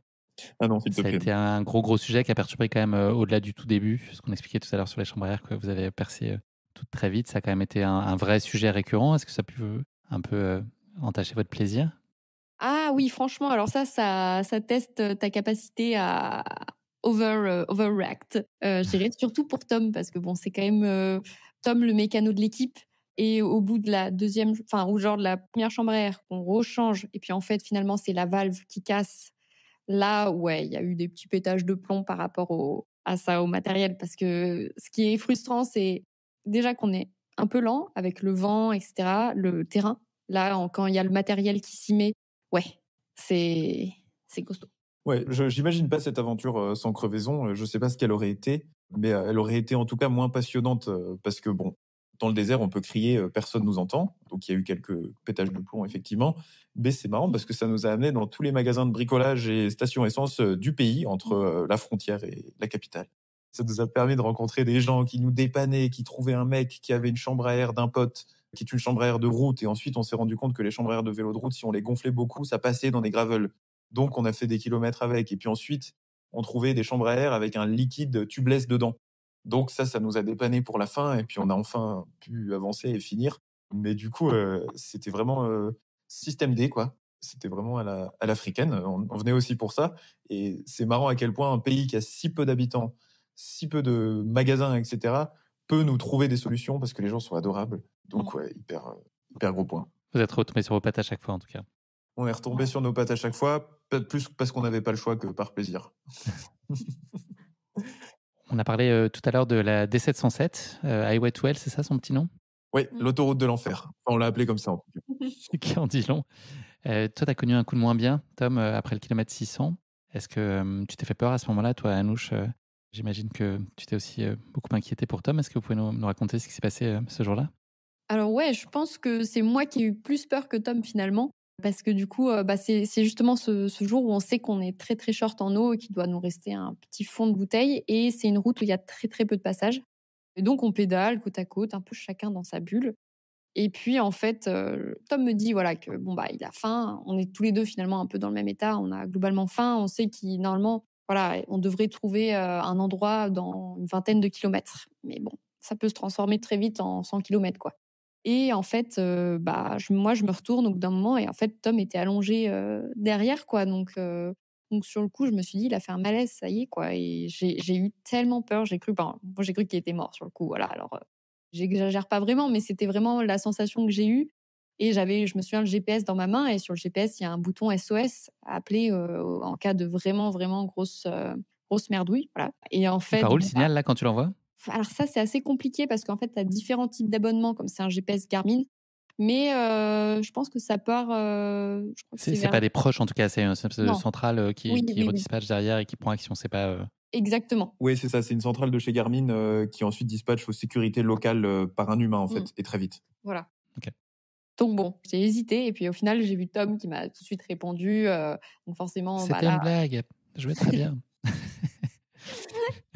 Ah non, s'il te Ça a plaît. été un gros sujet qui a perturbé quand même, au-delà du tout début, ce qu'on expliquait tout à l'heure sur les chambres à air que vous avez percé, toutes très vite. Ça a quand même été un vrai sujet récurrent. Est-ce que ça a pu, un peu, entacher votre plaisir? Ah oui, franchement, alors ça teste, ta capacité à overreact, je dirais surtout pour Tom parce que bon, c'est quand même, Tom le mécano de l'équipe et au bout de la deuxième, enfin ou genre de la première chambre à air qu'on rechange et puis en fait, finalement, c'est la valve qui casse. Là, ouais, il y a eu des petits pétages de plomb par rapport au matériel parce que ce qui est frustrant, c'est déjà qu'on est un peu lent avec le vent et cetera, le terrain. Là, quand il y a le matériel qui s'y met, ouais, c'est c'est costaud. Ouais, j'imagine pas cette aventure, sans crevaison, je sais pas ce qu'elle aurait été, mais elle aurait été en tout cas moins passionnante, parce que bon, dans le désert, on peut crier, personne nous entend, donc il y a eu quelques pétages de plomb effectivement, mais c'est marrant parce que ça nous a amenés dans tous les magasins de bricolage et stations essence, du pays entre, la frontière et la capitale. Ça nous a permis de rencontrer des gens qui nous dépannaient, qui trouvaient un mec qui avait une chambre à air d'un pote, qui est une chambre à air de route et ensuite on s'est rendu compte que les chambres à air de vélo de route, si on les gonflait beaucoup, ça passait dans des gravels. Donc, on a fait des kilomètres avec. Et puis ensuite, on trouvait des chambres à air avec un liquide tubeless dedans. Donc ça nous a dépanné pour la fin. Et puis, on a enfin pu avancer et finir. Mais du coup, c'était vraiment système D, quoi. C'était vraiment à l'africaine. On venait aussi pour ça. Et c'est marrant à quel point un pays qui a si peu d'habitants, si peu de magasins, etc., peut nous trouver des solutions parce que les gens sont adorables. Donc, ouais, hyper gros point. Vous êtes retombé sur vos pattes à chaque fois, en tout cas. On est retombé sur nos pattes à chaque fois, peut-être plus parce qu'on n'avait pas le choix que par plaisir. On a parlé, tout à l'heure de la D707, Highway to Hell, c'est ça son petit nom? Oui, Mmh. l'autoroute de l'enfer. Enfin, on l'a appelé comme ça en tout cas. Qui en dit long. Toi, tu as connu un coup de moins bien, Tom, après le kilomètre 600. Est-ce que, tu t'es fait peur à ce moment-là, toi, Anouche? J'imagine que tu t'es aussi, beaucoup inquiétée pour Tom. Est-ce que vous pouvez nous raconter ce qui s'est passé, ce jour-là? Alors ouais, je pense que c'est moi qui ai eu plus peur que Tom finalement, parce que du coup, bah, c'est justement ce jour où on sait qu'on est très, très short en eau et qu'il doit nous rester un petit fond de bouteille et c'est une route où il y a très, très peu de passages et donc on pédale côte à côte, un peu chacun dans sa bulle et puis en fait, Tom me dit voilà que bon, bah, il a faim. On est tous les 2 finalement un peu dans le même état. On a globalement faim. On sait qu'il normalement, voilà, on devrait trouver, un endroit dans une vingtaine de kilomètres. Mais bon, ça peut se transformer très vite en 100 kilomètres, quoi. Et en fait, bah, moi, je me retourne au bout d'un moment et en fait, Tom était allongé, derrière, quoi. Donc sur le coup, je me suis dit: «Il a fait un malaise, ça y est, quoi» et j'ai eu tellement peur. J'ai cru qu'il était mort sur le coup, voilà. Alors, J'exagère pas vraiment, mais c'était vraiment la sensation que j'ai eue. Et je me souviens, le GPS dans ma main et sur le GPS, il y a un bouton SOS à appeler en cas de vraiment, vraiment grosse merdouille. Voilà. Et en Il fait, part où le bon, bah, signal là quand tu l'envoies? alors ça, c'est assez compliqué parce qu'en fait, tu as différents types d'abonnements, comme c'est un GPS Garmin. Mais je pense que ça part, je crois que c'est C'est vers. pas des proches en tout cas, c'est une espèce de Non, centrale, oui, qui oui, oui, redispatche derrière et qui prend action. C'est pas, exactement. Oui, c'est ça, c'est une centrale de chez Garmin qui ensuite dispatche aux sécurités locales par un humain, en Mmh, fait, et très vite. voilà. OK. Donc bon, j'ai hésité et puis au final, j'ai vu Tom qui m'a tout de suite répondu, donc forcément, bah, C'était une là blague, je vais très bien.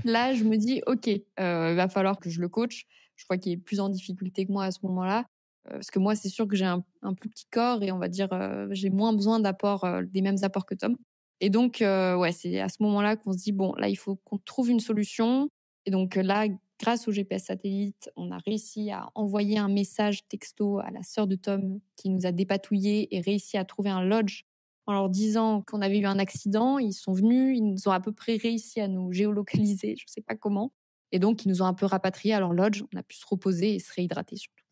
là, je me dis: «OK, il va falloir que je le coache». Je vois qu'il est plus en difficulté que moi à ce moment-là, parce que moi, c'est sûr que j'ai un plus petit corps et on va dire, j'ai moins besoin d'apports, des mêmes apports que Tom et donc ouais, c'est à ce moment-là qu'on se dit: «Bon, là, il faut qu'on trouve une solution» et donc là, grâce au GPS satellite, on a réussi à envoyer un message texto à la sœur de Tom qui nous a dépatouillés et réussi à trouver un lodge en leur disant qu'on avait eu un accident. Ils sont venus, ils nous ont à peu près réussi à nous géolocaliser, je ne sais pas comment. Et donc, ils nous ont un peu rapatriés à leur lodge. On a pu se reposer et se réhydrater surtout.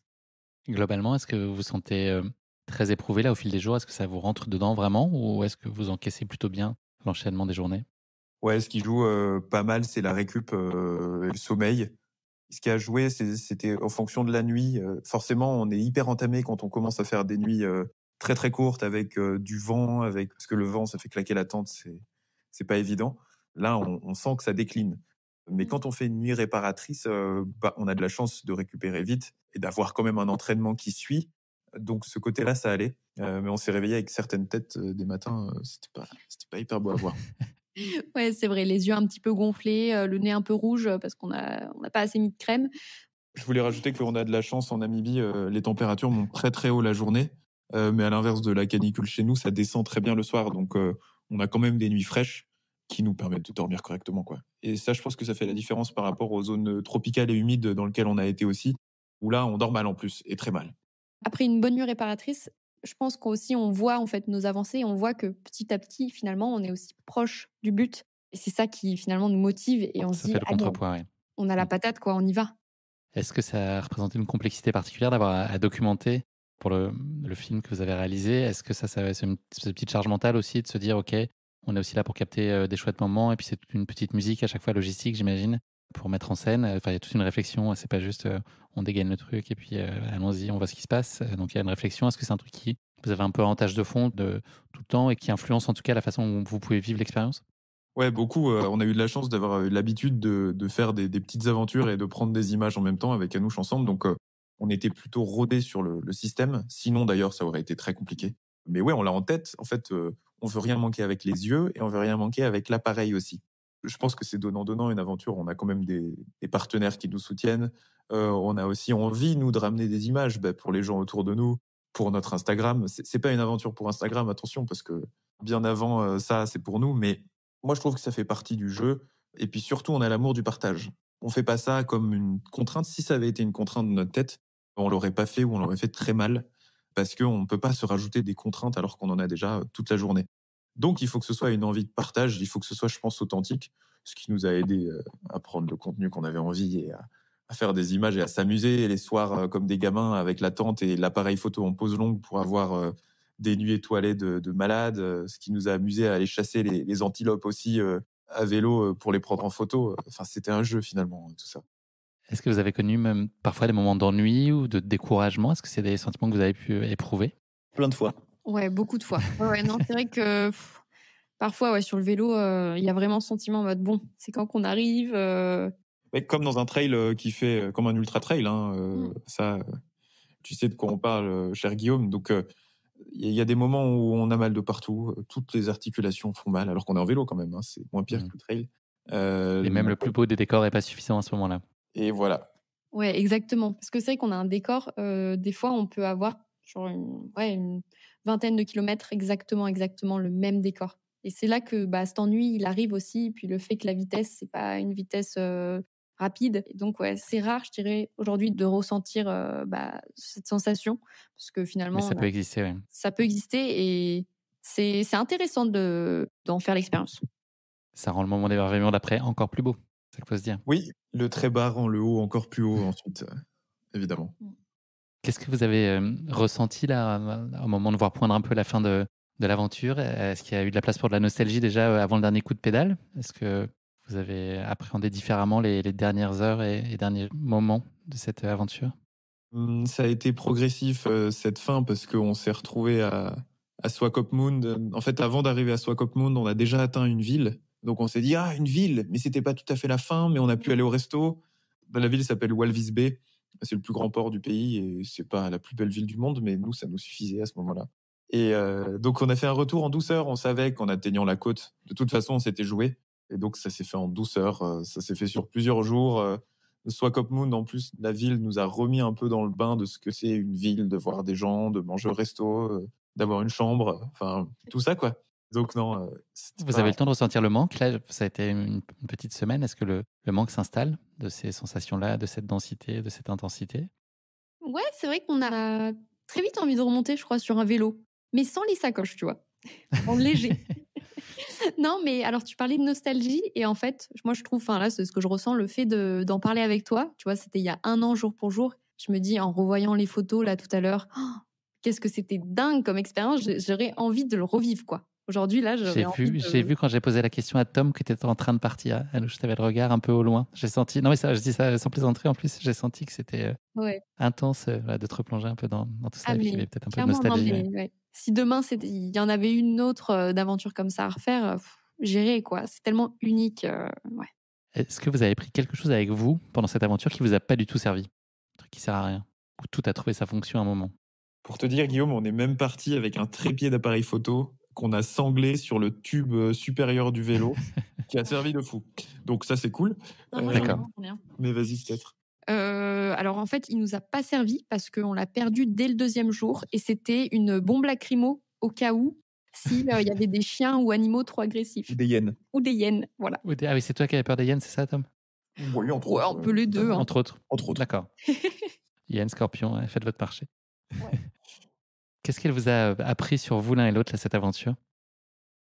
Globalement, est-ce que vous vous sentez, très éprouvé là au fil des jours? Est-ce que ça vous rentre dedans vraiment ou est-ce que vous encaissez plutôt bien l'enchaînement des journées? Ouais, ce qui joue pas mal, c'est la récup et le sommeil. Ce qui a joué, c'était en fonction de la nuit. Forcément, on est hyper entamé quand on commence à faire des nuits très très courtes avec du vent, parce que le vent, ça fait claquer la tente, c'est pas évident. Là, on sent que ça décline. Mais Mmh. quand on fait une nuit réparatrice, bah, on a de la chance de récupérer vite et d'avoir quand même un entraînement qui suit. Donc ce côté-là, ça allait. Mais on s'est réveillé avec certaines têtes des matins, c'était pas hyper beau à voir. Ouais, c'est vrai, les yeux un petit peu gonflés, le nez un peu rouge parce on n'a pas assez mis de crème. Je voulais rajouter qu'on a de la chance en Namibie, les températures montent très très haut la journée, mais à l'inverse de la canicule chez nous, ça descend très bien le soir, donc on a quand même des nuits fraîches qui nous permettent de dormir correctement, quoi. Et ça, je pense que ça fait la différence par rapport aux zones tropicales et humides dans lesquelles on a été aussi, où là, on dort mal en plus, et très mal. Après une bonne nuit réparatrice, je pense qu'aussi on voit en fait nos avancées, on voit que petit à petit, finalement, on est aussi proche du but. Et c'est ça qui finalement nous motive et on se Ça dit: fait le «Allez, contrepoids, ouais. on a la Mmh. patate quoi, on y va». Est-ce que ça a représenté une complexité particulière d'avoir à documenter pour le film que vous avez réalisé? Est-ce que c'est une espèce de petite charge mentale aussi de se dire: «OK, on est aussi là pour capter, des chouettes moments» et puis c'est toute une petite musique à chaque fois logistique j'imagine, pour mettre en scène? Enfin, il y a toute une réflexion, c'est pas juste, on dégaine le truc et puis, allons-y, on voit ce qui se passe, donc il y a une réflexion. Est-ce que c'est un truc qui vous avez un peu en tâche de fond de tout le temps et qui influence en tout cas la façon dont vous pouvez vivre l'expérience? Ouais, beaucoup. On a eu de la chance d'avoir eu l'habitude de faire des petites aventures et de prendre des images en même temps avec Anouche ensemble. Donc, on était plutôt rodés sur le système. Sinon, d'ailleurs, ça aurait été très compliqué. Mais ouais, on l'a en tête. En fait, on veut rien manquer avec les yeux et on veut rien manquer avec l'appareil aussi. Je pense que c'est donnant-donnant une aventure. On a quand même des partenaires qui nous soutiennent. On a aussi envie, nous, de ramener des images pour les gens autour de nous, pour notre Instagram. C'est pas une aventure pour Instagram, attention, parce que bien avant ça, c'est pour nous. Mais moi, je trouve que ça fait partie du jeu et puis surtout, on a l'amour du partage. On fait pas ça comme une contrainte. Si ça avait été une contrainte de notre tête, on l'aurait pas fait ou on l'aurait fait très mal parce qu'on ne peut pas se rajouter des contraintes alors qu'on en a déjà toute la journée. Donc, il faut que ce soit une envie de partage, il faut que ce soit, je pense, authentique, ce qui nous a aidé à prendre le contenu qu'on avait envie et à faire des images et à s'amuser les soirs comme des gamins avec la tente et l'appareil photo en pose longue pour avoir des nuits étoilées de malades, ce qui nous a amusé à aller chasser les antilopes aussi à vélo pour les prendre en photo. Enfin, c'était un jeu finalement, tout ça. Est-ce que vous avez connu même parfois des moments d'ennui ou de découragement? Est-ce que c'est des sentiments que vous avez pu éprouver? Plein de fois. Ouais, beaucoup de fois. Ouais, ouais, non, c'est vrai que parfois, ouais, sur le vélo, il y a vraiment ce sentiment en mode: «Bon, c'est quand qu'on arrive?» Mais comme dans un trail qui fait comme un ultra trail, hein, Mmh. ça, tu sais de quoi on parle, cher Guillaume. Donc, il y a des moments où on a mal de partout, toutes les articulations font mal, alors qu'on est en vélo quand même, hein, c'est moins pire Mmh. que le trail. Et même le plus beau des décors est pas suffisant à ce moment-là. Et voilà. Ouais, exactement. Parce que c'est vrai qu'on a un décor, des fois, on peut avoir genre une vingtaine de kilomètres exactement le même décor et c'est là que, bah, cet ennui, il arrive aussi. Puis le fait que la vitesse, c'est pas une vitesse, rapide et donc ouais, c'est rare, je dirais, aujourd'hui de ressentir, bah, cette sensation parce que Mais finalement, ça peut exister, oui. ça peut exister et c'est intéressant d'en faire l'expérience. Ça rend le moment d'émerveillement d'après encore plus beau. C'est ça qu'il faut se dire. Oui, le très bas rend le haut encore plus haut ensuite. évidemment. Qu'est-ce que vous avez ressenti là, au moment de voir poindre un peu la fin de l'aventure? Est-ce qu'il y a eu de la place pour de la nostalgie déjà avant le dernier coup de pédale? Est-ce que vous avez appréhendé différemment les dernières heures et derniers moments de cette aventure? Ça a été progressif, cette fin, parce qu'on s'est retrouvé à Swakopmund. En fait, avant d'arriver à Swakopmund, on a déjà atteint une ville. Donc on s'est dit: «Ah, une ville!» Mais c'était pas tout à fait la fin, mais on a pu aller au resto. Bah, la ville s'appelle Walvis Bay. C'est le plus grand port du pays et c'est pas la plus belle ville du monde, mais nous, ça nous suffisait à ce moment-là. Et donc on a fait un retour en douceur. On savait qu'en atteignant la côte, de toute façon, on s'était joué. Et donc ça s'est fait en douceur. Ça s'est fait sur plusieurs jours. Swakopmund, en plus, la ville nous a remis un peu dans le bain de ce que c'est une ville, de voir des gens, de manger au resto, d'avoir une chambre, enfin, tout ça, quoi. Donc non, c'était Vous avez pas... le temps de ressentir le manque? Là, ça a été une petite semaine. Est-ce que le manque s'installe de ces sensations-là, de cette densité, de cette intensité? Ouais, c'est vrai qu'on a très vite envie de remonter, je crois, sur un vélo, mais sans les sacoches, tu vois? En léger. Non, mais alors tu parlais de nostalgie et en fait, moi je trouve, enfin là, c'est ce que je ressens, le fait d'en parler avec toi, tu vois, c'était il y a 1 an jour pour jour. Je me dis en revoyant les photos là tout à l'heure: «Oh, qu'est-ce que c'était dingue comme expérience!» J'aurais envie de le revivre, quoi. Aujourd'hui, là, j'aurais envie J'ai de... vu quand j'ai posé la question à Tom que tu étais en train de partir. Anouche, tu avais le regard un peu au loin. J'ai senti, non mais ça, je dis ça sans plaisanterie en plus, j'ai senti que c'était Ouais. intense voilà, de te replonger un peu dans tout ça Ah et puis il y mais avait peut-être un peu de clairement, non nostalgie. Ouais. mais ouais. Si demain il y en avait une autre, d'aventure comme ça à refaire, j'irais quoi. C'est tellement unique, ouais. Est-ce que vous avez pris quelque chose avec vous pendant cette aventure qui vous a pas du tout servi? Un truc qui sert à rien? Ou tout a trouvé sa fonction à un moment? Pour te dire, Guillaume, on est même parti avec un trépied d'appareil photo qu'on a sanglé sur le tube supérieur du vélo, qui a servi de fou. Donc ça, c'est cool. Non, moi D'accord. j'entends bien. Mais vas-y, peut-être. Alors en fait, il nous a pas servi parce qu'on l'a perdu dès le 2e jour et c'était une bombe lacrymo au cas où, s'il y avait des chiens ou animaux trop agressifs Des hyènes. ou des hyènes, voilà. Ah oui, c'est toi qui avais peur des hyènes, c'est ça, Tom? Oui, entre Ouais, autres. un peu les 2, hein. Entre autres. Entre autres. D'accord. Hyène, scorpion, faites votre marché. Ouais. Qu'est-ce qu'elle vous a appris sur vous l'un et l'autre, là, cette aventure?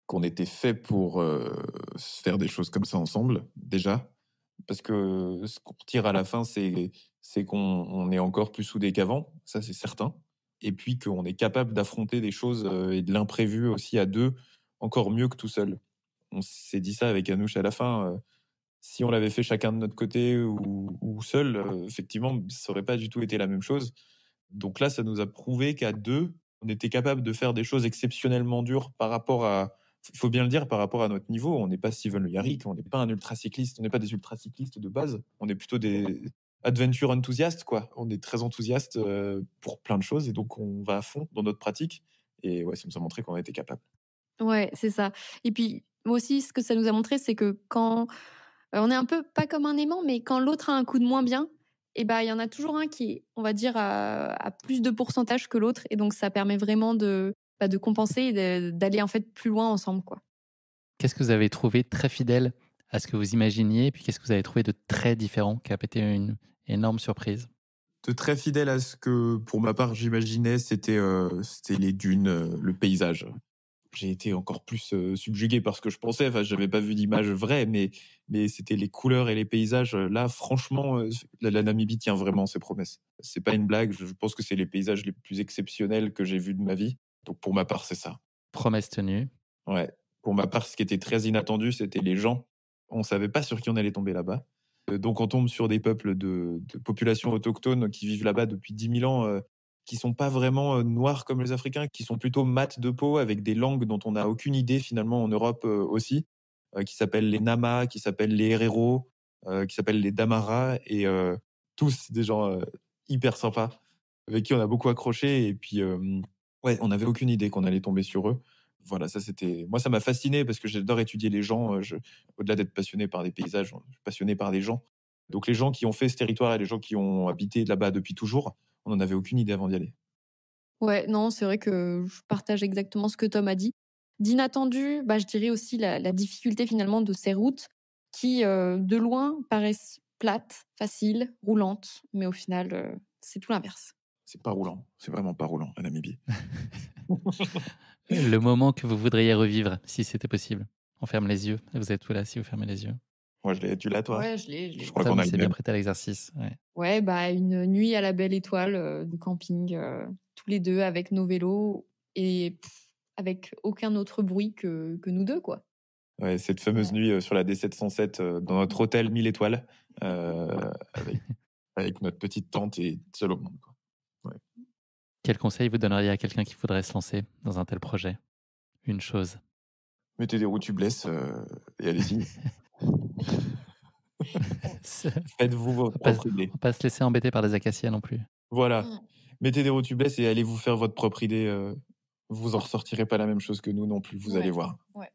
Qu'on était fait pour faire des choses comme ça ensemble, déjà. Parce que ce qu'on retire à la fin, c'est qu'on est encore plus soudés qu'avant, ça c'est certain. Et puis qu'on est capable d'affronter des choses et de l'imprévu aussi à deux, encore mieux que tout seul. On s'est dit ça avec Anouche à la fin. Si on l'avait fait chacun de notre côté ou seul, effectivement, ça aurait pas du tout été la même chose. Donc là, ça nous a prouvé qu'à deux, on était capable de faire des choses exceptionnellement dures par rapport à, il faut bien le dire, par rapport à notre niveau. On n'est pas Steven Le Yarrick, on n'est pas un ultracycliste, on n'est pas des ultracyclistes de base. On est plutôt des adventure enthousiastes, quoi. On est très enthousiastes pour plein de choses et donc on va à fond dans notre pratique. Et ouais, ça nous a montré qu'on était capable. Ouais, c'est ça. Et puis, moi aussi, ce que ça nous a montré, c'est que quand on est un peu pas comme un aimant, mais quand l'autre a un coup de moins bien, et ben, il y en a toujours un qui est, on va dire, à plus de pourcentage que l'autre. Et donc, ça permet vraiment de compenser et d'aller en fait plus loin ensemble, quoi. Qu'est-ce que vous avez trouvé très fidèle à ce que vous imaginiez? Et puis qu'est-ce que vous avez trouvé de très différent, qui a été une énorme surprise? De très fidèle à ce que, pour ma part, j'imaginais, c'était les dunes, le paysage. J'ai été encore plus subjugué par ce que je pensais. Enfin, j'avais pas vu d'image vraie, mais c'était les couleurs et les paysages. Là, franchement, la Namibie tient vraiment ses promesses. C'est pas une blague. Je pense que c'est les paysages les plus exceptionnels que j'ai vus de ma vie. Donc, pour ma part, c'est ça. Promesse tenue. Ouais. Pour ma part, ce qui était très inattendu, c'était les gens. On savait pas sur qui on allait tomber là-bas. Donc, on tombe sur des peuples de populations autochtones qui vivent là-bas depuis 10 000 ans, qui sont pas vraiment noirs comme les Africains, qui sont plutôt mat de peau, avec des langues dont on n'a aucune idée finalement en Europe aussi, qui s'appellent les Nama, qui s'appellent les Herero, qui s'appellent les Damara, et tous des gens hyper sympas, avec qui on a beaucoup accroché. Et puis, ouais, on n'avait aucune idée qu'on allait tomber sur eux. Voilà, ça c'était. Moi, ça m'a fasciné parce que j'adore étudier les gens. Au-delà d'être passionné par des paysages, je suis passionné par les gens. Donc, les gens qui ont fait ce territoire et les gens qui ont habité là-bas depuis toujours, on n'en avait aucune idée avant d'y aller. Ouais, non, c'est vrai que je partage exactement ce que Tom a dit. D'inattendu, bah, je dirais aussi la difficulté finalement de ces routes qui, de loin, paraissent plates, faciles, roulantes, mais au final, c'est tout l'inverse. C'est pas roulant, c'est vraiment pas roulant, la Namibie. Le moment que vous voudriez revivre, si c'était possible. On ferme les yeux. Vous êtes tout là si vous fermez les yeux. Moi, je l'ai. Tu l'as, toi? Ouais, je l'ai, je Je l'ai. crois qu'on Tom a le s'est bien même. prêté à l'exercice. Ouais. Ouais, bah, une nuit à la belle étoile de camping, tous les deux avec nos vélos et avec aucun autre bruit que nous deux, quoi. Ouais, cette fameuse Ouais. nuit sur la D707 dans notre hôtel 1000 étoiles avec, avec notre petite tente et seul au monde, quoi. Ouais. Quel conseil vous donneriez à quelqu'un qui voudrait se lancer dans un tel projet? Une chose. Mettez des roues tubeless et allez-y. Faites-vous On votre va pas, propre idée. on va pas se laisser embêter par des acacias non plus. Voilà. Mmh. Mettez des roues tubeless et allez vous faire votre propre idée. Vous en ressortirez pas la même chose que nous non plus, vous allez Ouais, voir. ouais.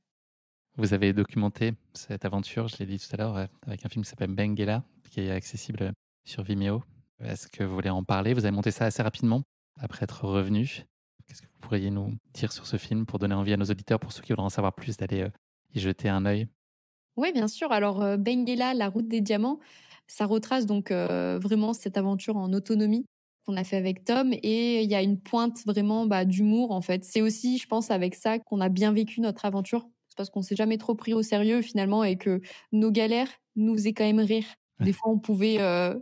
Vous avez documenté cette aventure, je l'ai dit tout à l'heure, avec un film qui s'appelle Benguela, qui est accessible sur Vimeo. Est-ce que vous voulez en parler? Vous avez monté ça assez rapidement après être revenu. Qu'est-ce que vous pourriez nous dire sur ce film pour donner envie à nos auditeurs, pour ceux qui voudraient en savoir plus, d'aller y jeter un œil? Ouais, bien sûr. Alors, Benguela, la route des diamants, ça retrace donc vraiment cette aventure en autonomie qu'on a fait avec Tom et il y a une pointe vraiment, bah, d'humour, en fait. C'est aussi, je pense, avec ça qu'on a bien vécu notre aventure. C'est parce qu'on s'est jamais trop pris au sérieux finalement et que nos galères nous faisaient quand même rire. Des fois, on pouvait,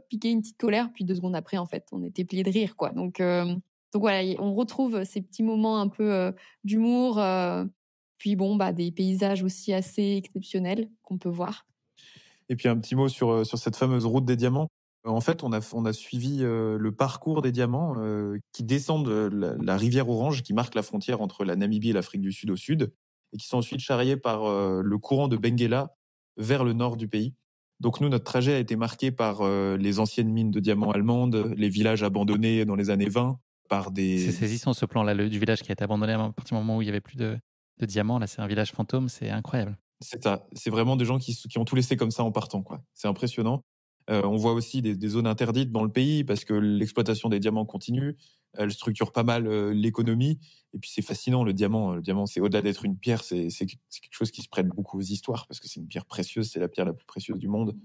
piquer une petite colère, puis 2 secondes après, en fait, on était pliés de rire, quoi. Donc voilà, on retrouve ces petits moments un peu, d'humour, puis bon, bah, des paysages aussi assez exceptionnels qu'on peut voir. Et puis un petit mot sur cette fameuse route des diamants. En fait, on a suivi le parcours des diamants qui descendent la rivière Orange, qui marque la frontière entre la Namibie et l'Afrique du Sud au sud, et qui sont ensuite charriés par le courant de Benguela vers le nord du pays. Donc nous, notre trajet a été marqué par les anciennes mines de diamants allemandes, les villages abandonnés dans les années 20, par C'est des... saisissant ce plan-là, du village qui a été abandonné à partir du moment où il y avait plus de diamants. Là, c'est un village fantôme, c'est incroyable. C'est ça. C'est vraiment des gens qui ont tout laissé comme ça en partant, quoi. C'est impressionnant. On voit aussi des zones interdites dans le pays parce que l'exploitation des diamants continue. Elle structure pas mal l'économie. Et puis c'est fascinant, le diamant. Le diamant, c'est au-delà d'être une pierre, c'est quelque chose qui se prête beaucoup aux histoires parce que c'est une pierre précieuse, c'est la pierre la plus précieuse du monde.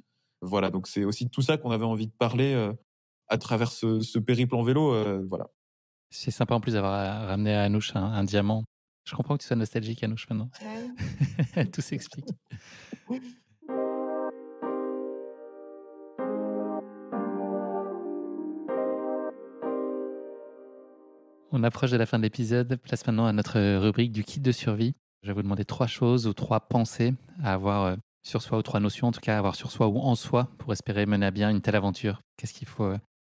Voilà, donc c'est aussi de tout ça qu'on avait envie de parler à travers ce périple en vélo. Voilà. C'est sympa en plus d'avoir ramené à Anouche un diamant. Je comprends que tu sois nostalgique, Anouche, maintenant. Ah oui. Tout s'explique. On approche de la fin de l'épisode. Place maintenant à notre rubrique du kit de survie. Je vais vous demander 3 choses ou 3 pensées à avoir sur soi, ou 3 notions en tout cas, à avoir sur soi ou en soi pour espérer mener à bien une telle aventure. Qu'est-ce qu'il faut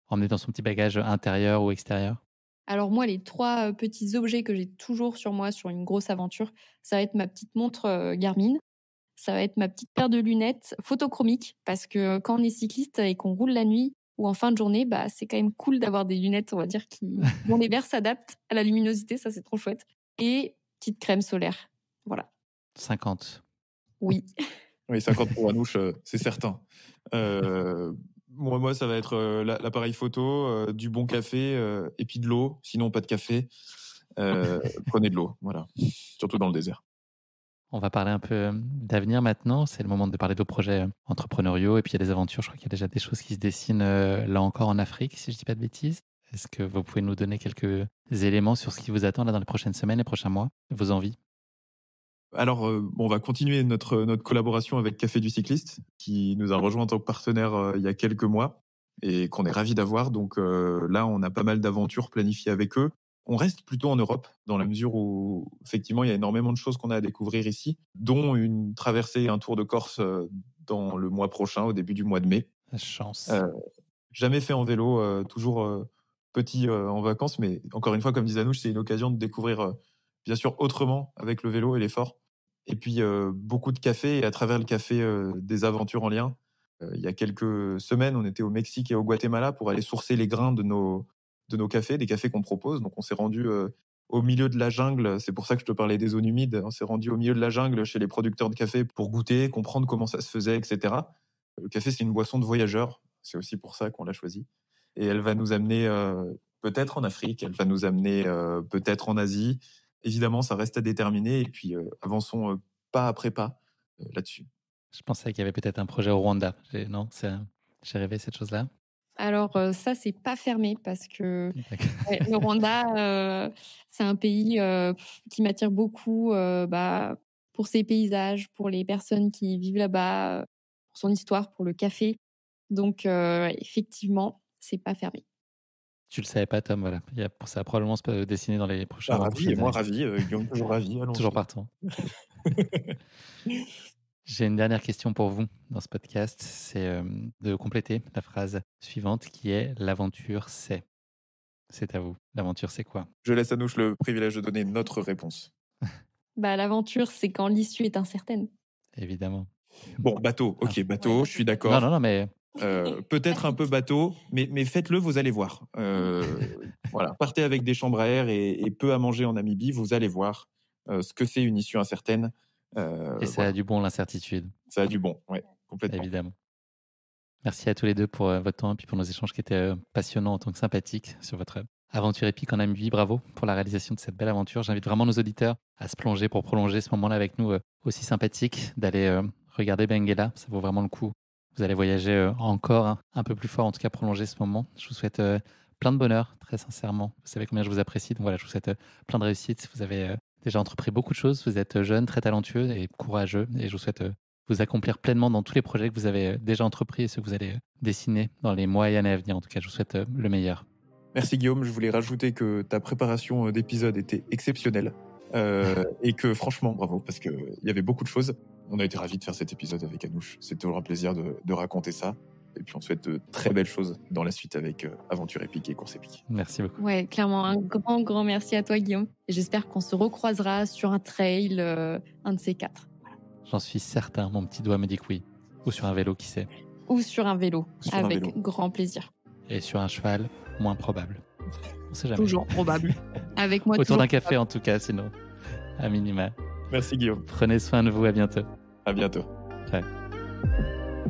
emmener dans son petit bagage intérieur ou extérieur? Alors moi, les 3 petits objets que j'ai toujours sur moi sur une grosse aventure, ça va être ma petite montre, Garmin, ça va être ma petite paire de lunettes photochromiques parce que quand on est cycliste et qu'on roule la nuit ou en fin de journée, bah, c'est quand même cool d'avoir des lunettes, on va dire, dont les verres s'adaptent à la luminosité, ça c'est trop chouette et petite crème solaire. Voilà. 50. Oui. Oui, 50 pour Anouche, c'est certain. Moi, ça va être l'appareil photo, du bon café et puis de l'eau. Sinon, pas de café. Prenez de l'eau, voilà. Surtout dans le désert. On va parler un peu d'avenir maintenant. C'est le moment de parler de vos projets entrepreneuriaux et puis il y a des aventures. Je crois qu'il y a déjà des choses qui se dessinent là encore en Afrique, si je ne dis pas de bêtises. Est-ce que vous pouvez nous donner quelques éléments sur ce qui vous attend là dans les prochaines semaines, les prochains mois, vos envies? Alors, on va continuer notre collaboration avec Café du Cycliste, qui nous a rejoint en tant que partenaire il y a quelques mois et qu'on est ravis d'avoir. Donc là, on a pas mal d'aventures planifiées avec eux. On reste plutôt en Europe, dans la mesure où, effectivement, il y a énormément de choses qu'on a à découvrir ici, dont une traversée et un tour de Corse dans le mois prochain, au début du mois de mai. La chance. Jamais fait en vélo, toujours petit en vacances, mais encore une fois, comme disait Anouche, c'est une occasion de découvrir, bien sûr, autrement avec le vélo et l'effort. Et puis, beaucoup de café et à travers le café, des aventures en lien. Il y a quelques semaines, on était au Mexique et au Guatemala pour aller sourcer les grains de nos cafés, des cafés qu'on propose. Donc on s'est rendu au milieu de la jungle. C'est pour ça que je te parlais des zones humides. On s'est rendu au milieu de la jungle chez les producteurs de café pour goûter, comprendre comment ça se faisait, etc. Le café, c'est une boisson de voyageurs. C'est aussi pour ça qu'on l'a choisi. Et elle va nous amener peut-être en Afrique, elle va nous amener peut-être en Asie. Évidemment, ça reste à déterminer. Et puis, avançons pas après pas là-dessus. Je pensais qu'il y avait peut-être un projet au Rwanda. Non, j'ai rêvé cette chose-là. Alors ça, c'est pas fermé parce que D'accord. ouais, le Rwanda, c'est un pays, qui m'attire beaucoup, bah, pour ses paysages, pour les personnes qui vivent là-bas, pour son histoire, pour le café. Donc, effectivement, c'est pas fermé. Tu le savais pas, Tom, voilà. Ça va probablement se dessiner dans les prochains mois. Ravi, et moi ravi, Guillaume toujours ravi. Allons-y. Toujours partant. J'ai une dernière question pour vous dans ce podcast, c'est de compléter la phrase suivante qui est « L'aventure, c'est ». C'est à vous. L'aventure, c'est quoi? Je laisse à Anouche le privilège de donner notre réponse. L'aventure, c'est quand l'issue est incertaine. Évidemment. Bon, bateau, ok, bateau, Ouais. je suis d'accord. Non, mais... Peut-être un peu bateau, mais faites-le, vous allez voir. Voilà, partez avec des chambres à air et peu à manger en Namibie, vous allez voir ce que c'est une issue incertaine. Et ça a du bon, l'incertitude. Ça a du bon, ouais, complètement. Évidemment. Merci à tous les deux pour votre temps et puis pour nos échanges qui étaient passionnants en tant que sympathiques sur votre aventure épique en Namibie. Bravo pour la réalisation de cette belle aventure. J'invite vraiment nos auditeurs à se plonger pour prolonger ce moment-là avec nous aussi sympathique, d'aller regarder Benguela. Ça vaut vraiment le coup. Vous allez voyager encore un peu plus fort, en tout cas prolonger ce moment. Je vous souhaite plein de bonheur, très sincèrement. Vous savez combien je vous apprécie. Donc voilà, je vous souhaite plein de réussite. Vous avez déjà entrepris beaucoup de choses. Vous êtes jeune, très talentueux et courageux. Et je vous souhaite vous accomplir pleinement dans tous les projets que vous avez déjà entrepris et ceux que vous allez dessiner dans les mois et années à venir. En tout cas, je vous souhaite le meilleur. Merci Guillaume. Je voulais rajouter que ta préparation d'épisode était exceptionnelle. Et que franchement, bravo, parce qu'il y avait beaucoup de choses. On a été ravis de faire cet épisode avec Anouche. C'est toujours un plaisir de raconter ça. Et puis on souhaite de très belles choses dans la suite avec Aventure épique et Course épique. Merci beaucoup. Ouais, clairement, un grand merci à toi Guillaume. Et j'espère qu'on se recroisera sur un trail, un de ces 4. J'en suis certain, mon petit doigt me dit que oui. Ou sur un vélo, qui sait. Ou sur un vélo, avec grand plaisir. Et sur un cheval, moins probable. On sait jamais. Toujours probable. Avec moi, autour d'un café en tout cas, sinon, à minima. Merci Guillaume. Prenez soin de vous, à bientôt. À bientôt. Ouais.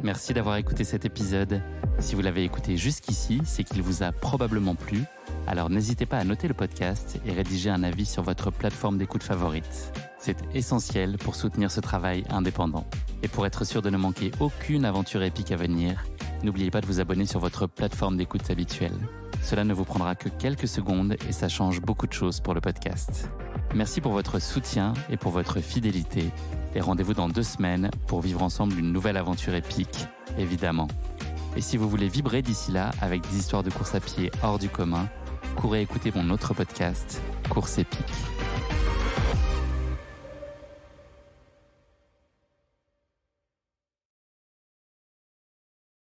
Merci d'avoir écouté cet épisode. Si vous l'avez écouté jusqu'ici, c'est qu'il vous a probablement plu. Alors n'hésitez pas à noter le podcast et rédiger un avis sur votre plateforme d'écoute favorite. C'est essentiel pour soutenir ce travail indépendant. Et pour être sûr de ne manquer aucune aventure épique à venir, n'oubliez pas de vous abonner sur votre plateforme d'écoute habituelle. Cela ne vous prendra que quelques secondes et ça change beaucoup de choses pour le podcast. Merci pour votre soutien et pour votre fidélité. Et rendez-vous dans 2 semaines pour vivre ensemble une nouvelle aventure épique, évidemment. Et si vous voulez vibrer d'ici là avec des histoires de course à pied hors du commun, courez écouter mon autre podcast, Course épique.